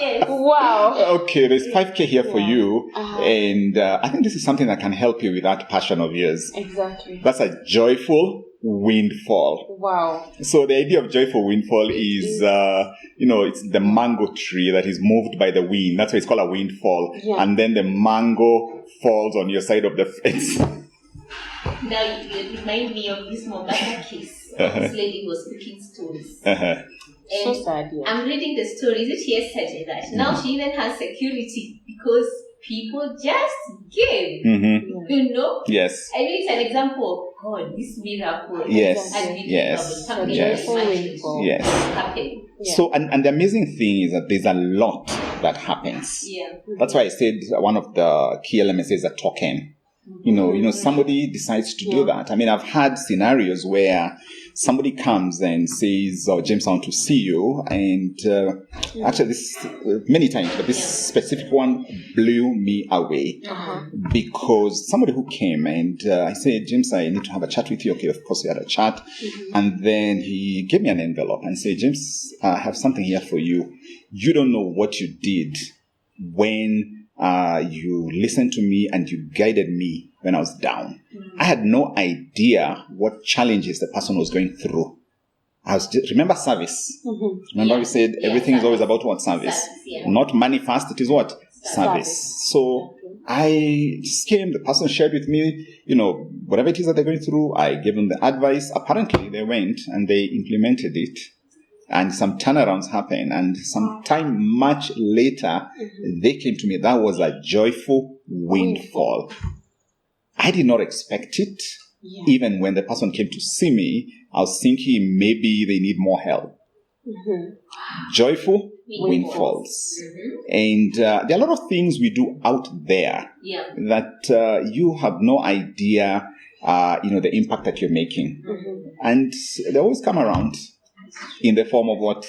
Yes. Wow. Okay, there's 5K here for you. And I think this is something that can help you with that passion of yours. Exactly. That's a joyful windfall. Wow. So the idea of joyful windfall is, it's the mango tree that is moved by the wind. That's why it's called a windfall. Yeah. And then the mango falls on your side of the fence. Now you remind me of this Mombasa case. This lady was cooking stories. And So sad, yeah. I'm reading the story. Is it yesterday that now she even has security because people just give. Yes. I mean, it's an example of God, this miracle. Yes. Yes. Happen. Yeah. So, and the amazing thing is that there's a lot that happens. Yeah. That's why I said one of the key elements is a token. Somebody decides to do that. I mean, I've had scenarios where somebody comes and says, "Oh, James, I want to see you." And actually, this many times, but this specific one blew me away because somebody who came and I said, "James, I need to have a chat with you." Okay, of course, we had a chat, and then he gave me an envelope and said, "James, I have something here for you. You don't know what you did when." You listened to me and you guided me when I was down. I had no idea what challenges the person was going through. Remember service. Remember we said everything is always about what? Service. Not money first, it is what? Service. So I just came, the person shared with me, whatever it is that they're going through, I gave them the advice. Apparently they went and they implemented it. And some turnarounds happened. And some time much later, they came to me. That was a joyful windfall. I did not expect it. Yeah. Even when the person came to see me, I was thinking maybe they need more help. Joyful windfalls. And there are a lot of things we do out there that you have no idea, the impact that you're making. And they always come around in the form of what?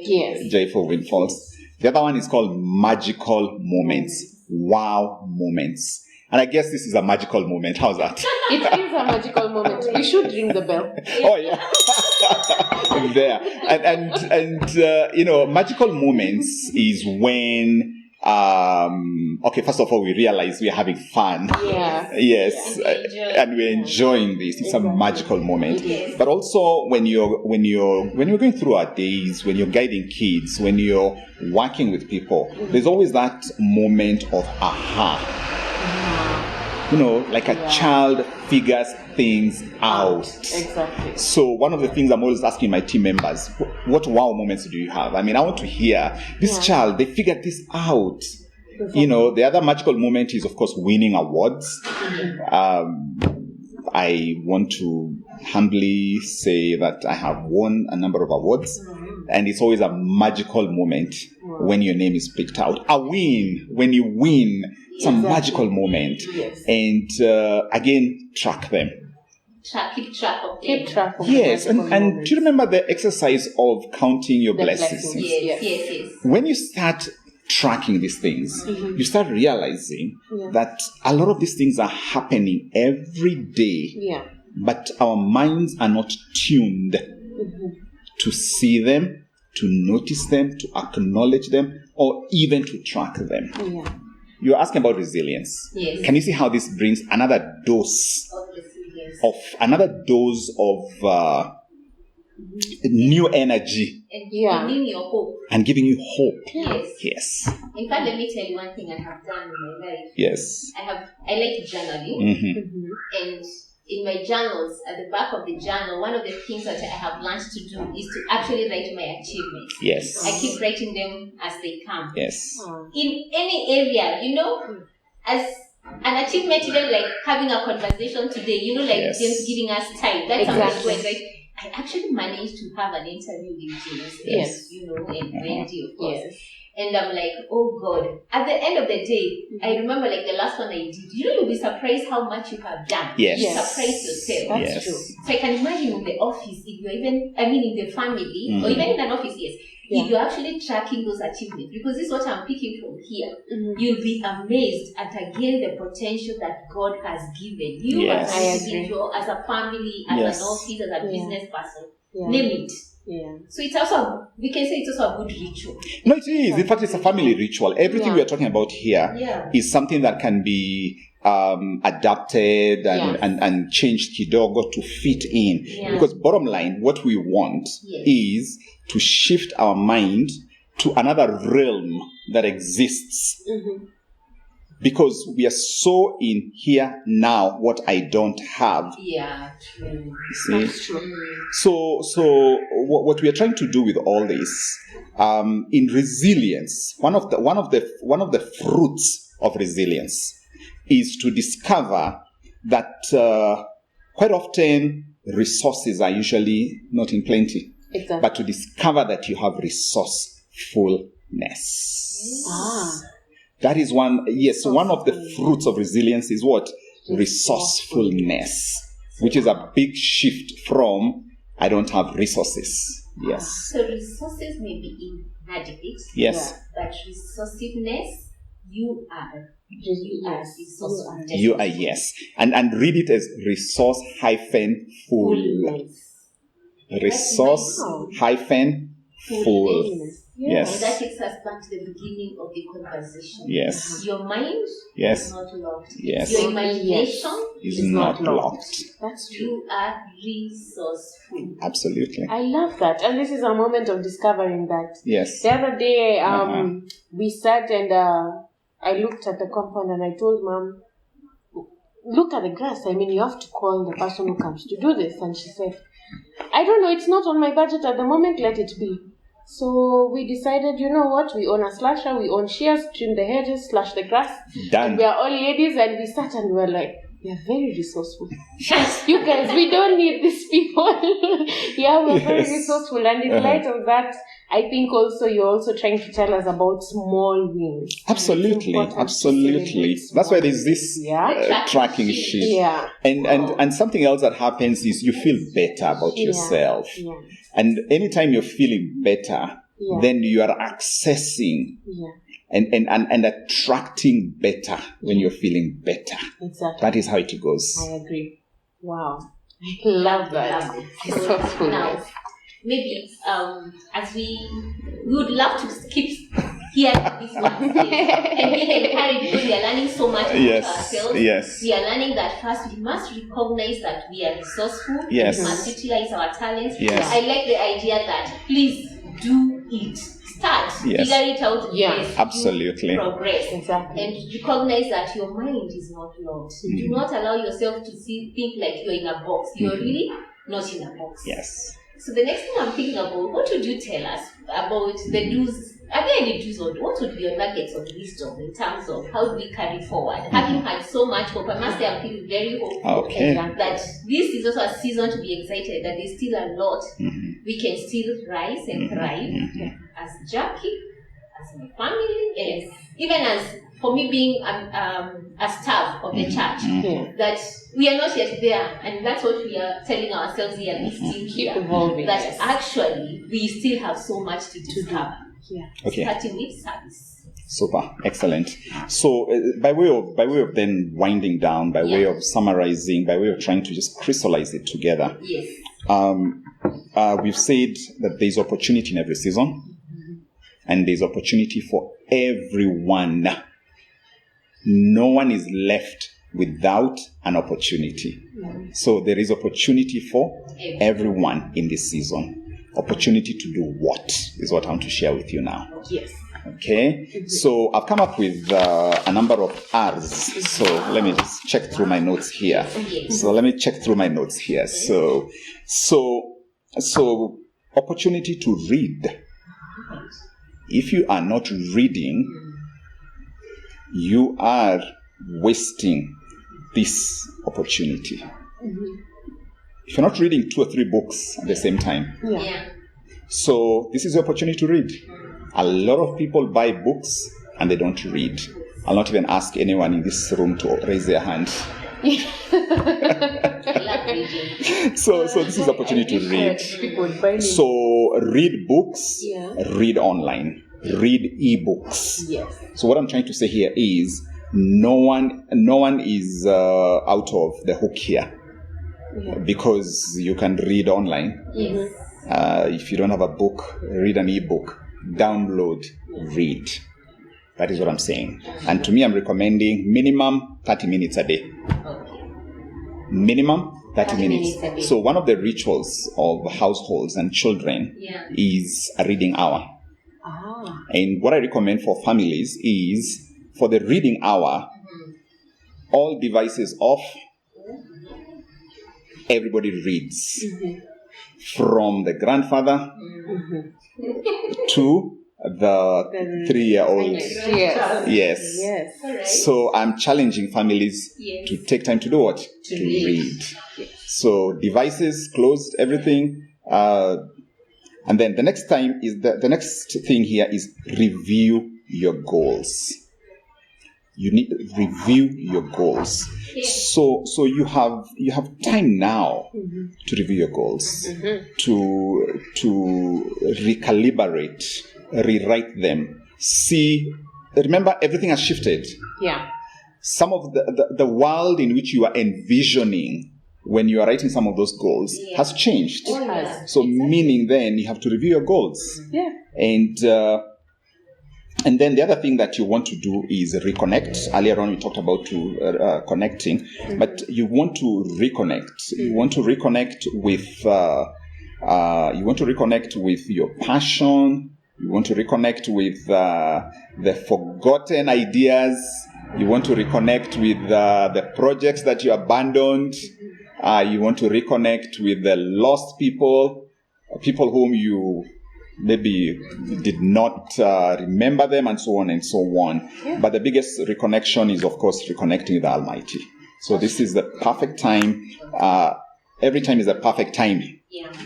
Yes. Joyful windfalls. The other one is called magical moments. Wow moments. And I guess this is a magical moment. How's that? It is a magical moment. We should ring the bell. Oh, yeah. There. And magical moments is when, okay, first of all, we realize we're having fun. Yeah. Yes. And we're enjoying this. It's a magical moment. But also when you're going through our days, when you're guiding kids, when you're working with people, there's always that moment of aha. Like a child figures things out. Exactly. So one of the things I'm always asking my team members, what wow moments do you have? I mean, I want to hear this child, they figured this out. The other magical moment is, of course, winning awards. I want to humbly say that I have won a number of awards. And it's always a magical moment when your name is picked out. A win, when you win, it's a magical moment. Yes. And again, track them. Keep track of them. Keep track of Yes, and do you remember the exercise of counting your blessings? Yes. When you start tracking these things, you start realizing that a lot of these things are happening every day. Yeah. But our minds are not tuned to see them, to notice them, to acknowledge them, or even to track them. Yeah. You're asking about resilience. Yes. Can you see how this brings another dose of new energy and giving you hope. and giving you hope? Yes. In fact, let me tell you one thing I have done in my life. Yes. I like journaling, and in my journals, at the back of the journal, one of the things that I have learned to do is to actually write my achievements. Yes. I keep writing them as they come. Yes. In any area, as an achievement, even like having a conversation today, James giving us time. That's how it went, right? I actually managed to have an interview with James. Yes. And Wendy, of course. Yes. And I'm like, oh God. At the end of the day, I remember like the last one I did. You'll be surprised how much you have done. Yes. You surprise yourself. That's true. So I can imagine in the office, if you're in the family, or even in an office, if you're actually tracking those achievements, because this is what I'm picking from here, you'll be amazed at again the potential that God has given you as an individual, as a family, as an office, as a business person. Name it. Yeah. So it's also, we can say it's also a good ritual. No, it is. In fact, it's a family ritual. Everything we are talking about here is something that can be adapted and changed kidogo to fit in. Because bottom line, what we want is to shift our mind to another realm that exists. Because we are so in here now, what I don't have. Yeah, true. See? That's true. So what we are trying to do with all this, in resilience, one of the fruits of resilience is to discover that quite often resources are usually not in plenty, but to discover that you have resourcefulness. That is one of the fruits of resilience is what? Resourcefulness, which is a big shift from I don't have resources. Yes. So resources may be inadequate. Yes. But resourcefulness, you are. You are, yes. And read it as resource-fullness. Resource-fullness. Yes. And that takes us back to the beginning of the conversation. Yes. Your mind is not locked. Yes. Your imagination is not locked. That's true. You are resourceful. Absolutely. I love that. And this is a moment of discovering that. Yes. The other day, we sat and I looked at the compound and I told Mom, look at the grass. I mean, you have to call the person who comes to do this. And she said, I don't know. It's not on my budget at the moment. Let it be. So we decided, you know what, we own a slasher, we own shears, trim the hedges, slash the grass. Done. And we are all ladies and we sat and we were like, we are very resourceful. You guys, we don't need these people. We're very resourceful. And in light of that, I think also you're also trying to tell us about small wins. Absolutely. That's why there's this tracking sheet. Yeah. And something else that happens is you feel better about yourself. Yeah. And anytime you're feeling better, then you are accessing and attracting better when you're feeling better. Exactly. That is how it goes. I agree. Wow. I love that. So now, maybe as we would love to keep hearing this one and being encouraged because we are learning so much about ourselves. Yes. We are learning that first we must recognize that we are resourceful. Yes. We must utilize our talents. Yes. I like the idea that please do it. Start. Yes. Figure it out. Yeah. Absolutely. Progress. Exactly. And recognize that your mind is not locked. Do not allow yourself to think like you're in a box. You're really not in a box. Yes. So the next thing I'm thinking about, what would you tell us about the do's? Are there any do's or what would be your nuggets of wisdom in terms of how do we carry forward? Having had so much hope, I must say I'm feeling very hopeful that this is also a season to be excited, that there's still a lot we can still rise and thrive as Jackie, as my family, and even as for me being a staff of the church, that we are not yet there, and that's what we are telling ourselves here, this team here, evolving, that actually we still have so much to discover. Okay. Starting with service. Super, excellent. So, by way of then winding down, by way of summarizing, by way of trying to just crystallize it together. Yes. We've said that there's opportunity in every season, and there's opportunity for everyone. No one is left without an opportunity. So there is opportunity for everyone in this season. Opportunity to do what is what I want to share with you now. Yes. Okay. So I've come up with a number of R's. So let me just check through my notes here. So opportunity to read. If you are not reading, you are wasting this opportunity. If you're not reading 2 or 3 books at the same time. So this is the opportunity to read. A lot of people buy books and they don't read. I'll not even ask anyone in this room to raise their hand. So this is the opportunity to read. So read books, read online, read ebooks. Yes. So what I'm trying to say here is no one is out of the hook here. Because you can read online. Yes. If you don't have a book, read an ebook. Download, read. That is what I'm saying. And to me, I'm recommending minimum 30 minutes a day. Okay. Minimum 30 minutes. a day. So one of the rituals of households and children is a reading hour. And what I recommend for families is for the reading hour, all devices off. Everybody reads. From the grandfather to the 3-year-old. Yes. So I'm challenging families to take time to do what? To read. So devices closed, everything. And then the next thing here is review your goals. You need to review your goals. So you have time now to review your goals, to recalibrate, rewrite them. Remember, everything has shifted. Yeah. Some of the world in which you are envisioning when you are writing some of those goals has changed. So meaning then you have to review your goals. Yeah. And then the other thing that you want to do is reconnect. Earlier on, we talked about connecting, but you want to reconnect. You want to reconnect with your passion. You want to reconnect with the forgotten ideas. You want to reconnect with the projects that you abandoned. You want to reconnect with the lost people whom you maybe did not remember them, and so on and so on. But the biggest reconnection is, of course, reconnecting with the Almighty. So this is the perfect time. Every time is a perfect time,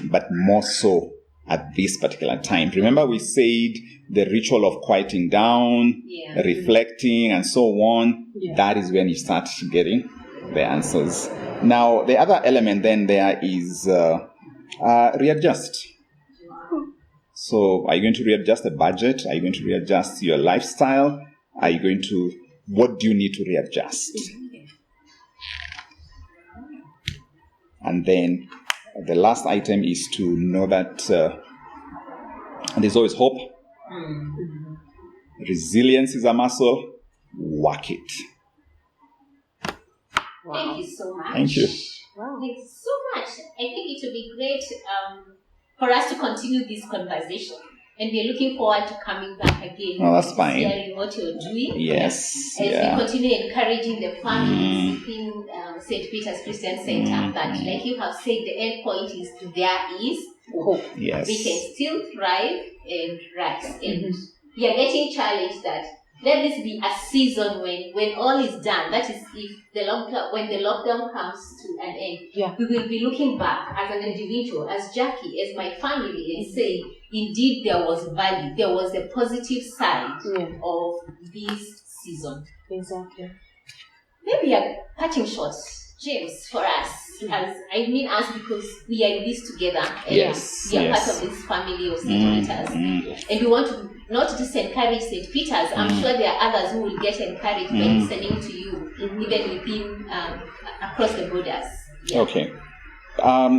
but more so at this particular time. Remember, we said the ritual of quieting down, reflecting, and so on. That is when you start getting the answers. Now, the other element then there is readjust. So are you going to readjust the budget? Are you going to readjust your lifestyle? Are you going to, what do you need to readjust? And then the last item is to know that there's always hope. Resilience is a muscle. Work it. Wow. Thank you so much. Thank you. Wow. Thank you so much. I think it would be great for us to continue this conversation. And we're looking forward to coming back again. Oh, that's fine. Hearing what you're doing. Yes. As we continue encouraging the families within St. Peter's Christian Center, that, like you have said, the end point is there is hope. Yes. We can still thrive and rise. And we are getting challenged that let this be a season when all is done. That is, if when the lockdown comes to an end, we will be looking back as an individual, as Jackie, as my family, and say, indeed, there was value. There was a positive side of this season. Exactly. Maybe a parting shot, James, for us. As I mean us because we are in this together. And we are part of this family of St. Peter's. And we want to not just encourage St. Peter's. I'm sure there are others who will get encouraged by listening to you, even within across the borders. Yeah. Okay.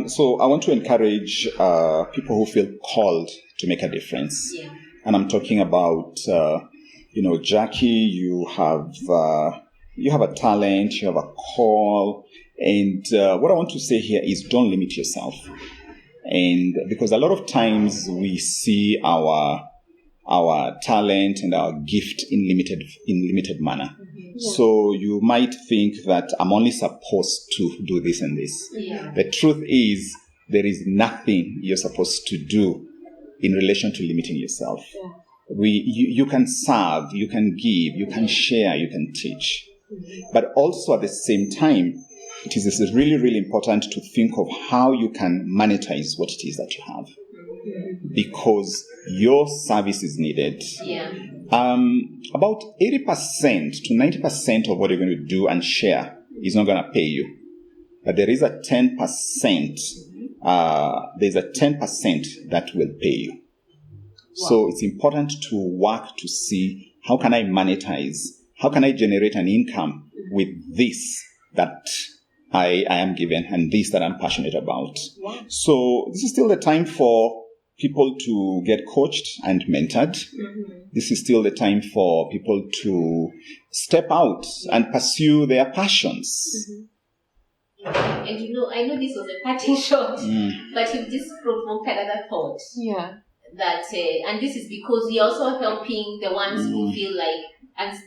So I want to encourage people who feel called to make a difference. Yeah. And I'm talking about, Jackie, you have a talent, you have a call. And what I want to say here is don't limit yourself. And because a lot of times we see our talent and our gift in limited manner. So you might think that I'm only supposed to do this and this. The truth is there is nothing you're supposed to do in relation to limiting yourself. You can serve, you can give, you can share, you can teach. But also at the same time, it is really, really important to think of how you can monetize what it is that you have. Because your service is needed. About 80% to 90% of what you're going to do and share is not going to pay you. But there is a 10%, that will pay you. So it's important to work to see how can I monetize, how can I generate an income with this that I am given and this that I'm passionate about. So this is still the time for people to get coached and mentored. This is still the time for people to step out and pursue their passions. And I know this was a parting shot, but you've just provoked another thought. That and this is because we are also helping the ones who feel like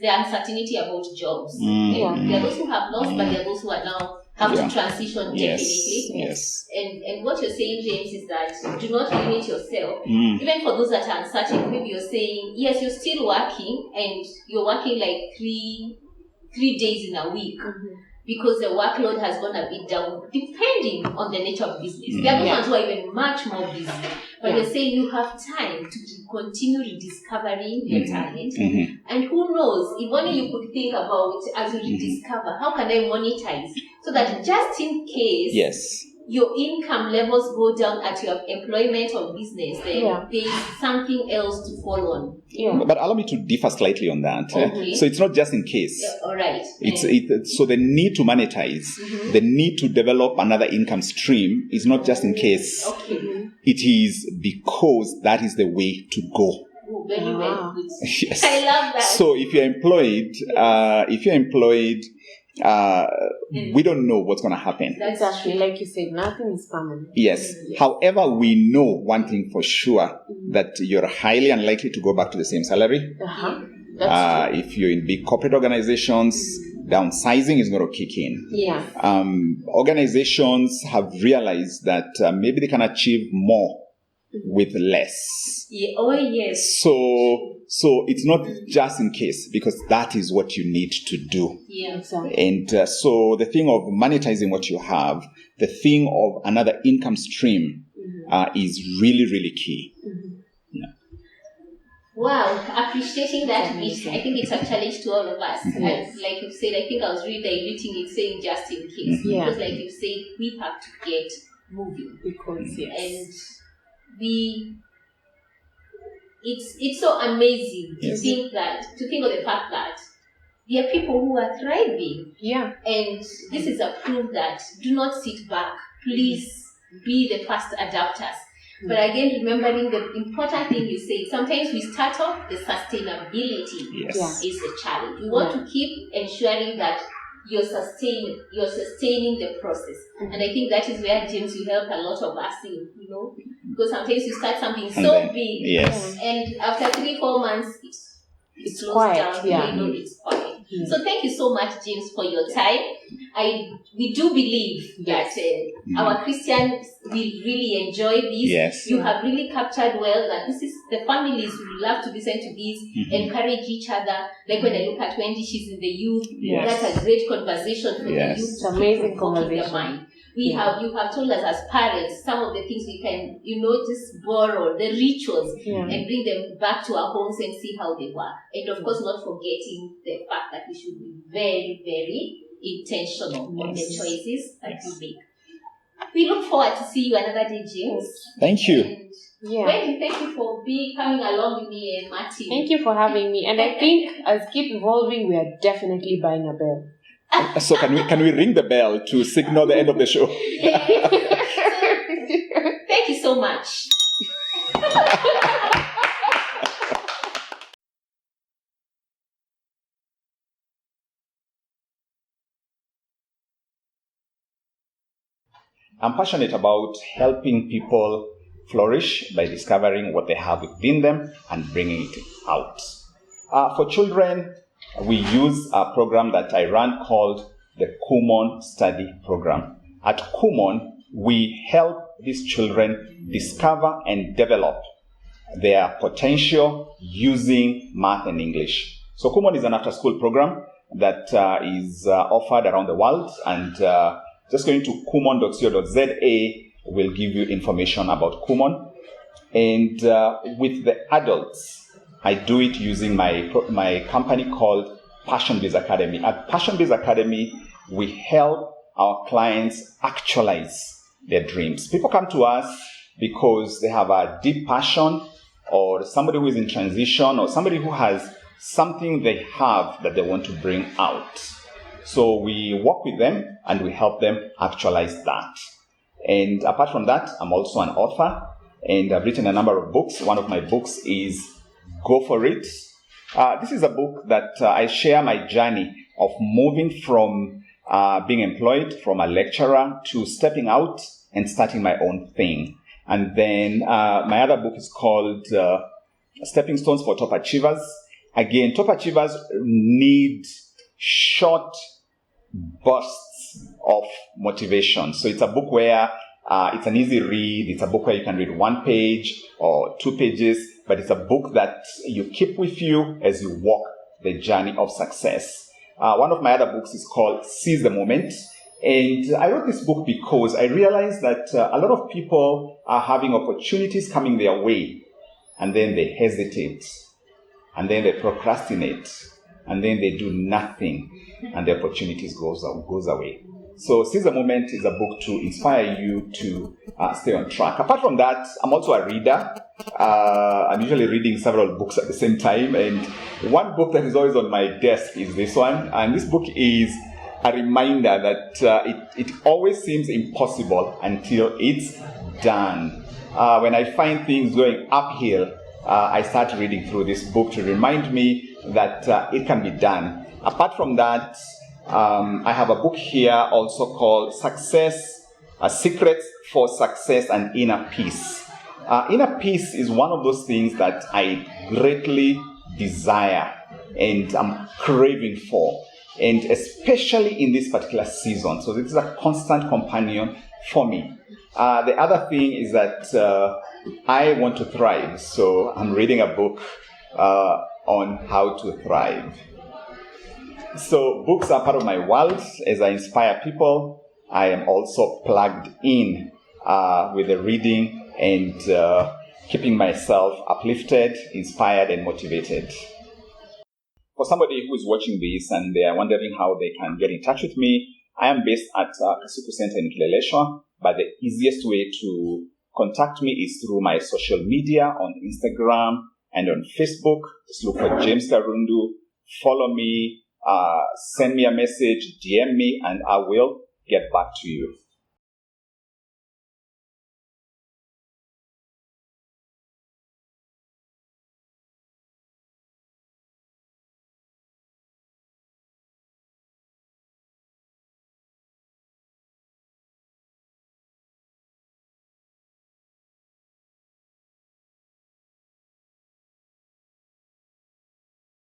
the uncertainty about jobs. There are those who have lost, but there are those who are now have to transition definitely. And what you're saying, James, is that do not limit yourself. Even for those that are uncertain, maybe you're saying, yes, you're still working and you're working like three days in a week. Because the workload has gone a bit down, depending on the nature of business. There are those ones who are even much more busy. But you're saying you have time to continue rediscovering your talent. And who knows, if only you could think about, as you rediscover, how can I monetize? So that just in case your income levels go down at your employment or business, then there's something else to follow on. But allow me to differ slightly on that. So it's not just in case. All right. So the need to monetize, the need to develop another income stream is not just in case. It is because that is the way to go. Very good. Yes. I love that. So if you're employed, we don't know what's going to happen. That's actually, like you said, nothing is permanent. Yes. However, we know one thing for sure, that you're highly unlikely to go back to the same salary. If you're in big corporate organizations, downsizing is going to kick in. Organizations have realized that maybe they can achieve more with less. So it's not just in case, because that is what you need to do. And so the thing of monetizing what you have, the thing of another income stream is really, really key. Wow, appreciating that bit. I think it's a challenge to all of us. And like you said, I think I was really diluting it, saying just in case. Because like you said, we have to get moving. Because and we it's so amazing Yes. to think of the fact that there are people who are thriving. Yeah. And this is a proof that do not sit back. Please be the first adapters. But again, remembering the important thing you say, sometimes we start off, the sustainability Yes. is the challenge. You want to keep ensuring that you're sustaining the process. And I think that is where, James, you help a lot of us in, because sometimes you start something so big, yes, and after 3-4 months, it slows quiet, down, it's quiet. So thank you so much, James, for your time. We do believe that our Christians will really enjoy this. Yes. You have really captured well that this is the families who love to listen to this, encourage each other. Like when I look at Wendy, she's in the youth. Yes. That's a great conversation for the youth. It's amazing conversation. Their mind. You have told us as parents some of the things we can, just borrow, the rituals, and bring them back to our homes and see how they work. And of course, not forgetting the fact that we should be very, very intentional on the choices that we make. We look forward to see you another day, James. Thank you. And Wendy, thank you for coming along with me and Martin. Thank you for having me. And I think as keep evolving, we are definitely buying a bell. So can we ring the bell to signal the end of the show? Thank you so much. I'm passionate about helping people flourish by discovering what they have within them and bringing it out. For children, we use a program that I run called the Kumon Study Program. At Kumon, we help these children discover and develop their potential using math and English. So Kumon is an after-school program that is offered around the world, and just going to kumon.co.za will give you information about Kumon. And with the adults, I do it using my company called Passion Biz Academy. At Passion Biz Academy, we help our clients actualize their dreams. People come to us because they have a deep passion, or somebody who is in transition, or somebody who has something they have that they want to bring out. So we work with them and we help them actualize that. And apart from that, I'm also an author, and I've written a number of books. One of my books is Go For It. This is a book that I share my journey of moving from being employed from a lecturer to stepping out and starting my own thing. And then my other book is called Stepping Stones for Top Achievers. Again, top achievers need short bursts of motivation. So it's a book where it's an easy read. It's a book where you can read 1 page or 2 pages, but it's a book that you keep with you as you walk the journey of success. One of my other books is called Seize the Moment. And I wrote this book because I realized that a lot of people are having opportunities coming their way, and then they hesitate, and then they procrastinate, and then they do nothing, and the opportunities goes away. So Seize the Moment is a book to inspire you to stay on track. Apart from that, I'm also a reader. I'm usually reading several books at the same time, and one book that is always on my desk is this one. And this book is a reminder that it always seems impossible until it's done. When I find things going uphill, I start reading through this book to remind me that it can be done. Apart from that, I have a book here also called Secrets for Success and Inner Peace. Inner peace is one of those things that I greatly desire and I'm craving for, and especially in this particular season. So this is a constant companion for me. The other thing is that I want to thrive, so I'm reading a book on how to thrive. So books are part of my world. As I inspire people, I am also plugged in with the reading and keeping myself uplifted, inspired, and motivated. For somebody who is watching this and they are wondering how they can get in touch with me, I am based at ACK St in Kileleshwa, but the easiest way to contact me is through my social media on Instagram And on Facebook, just look for James Karundu. Follow me, send me a message, DM me, and I will get back to you.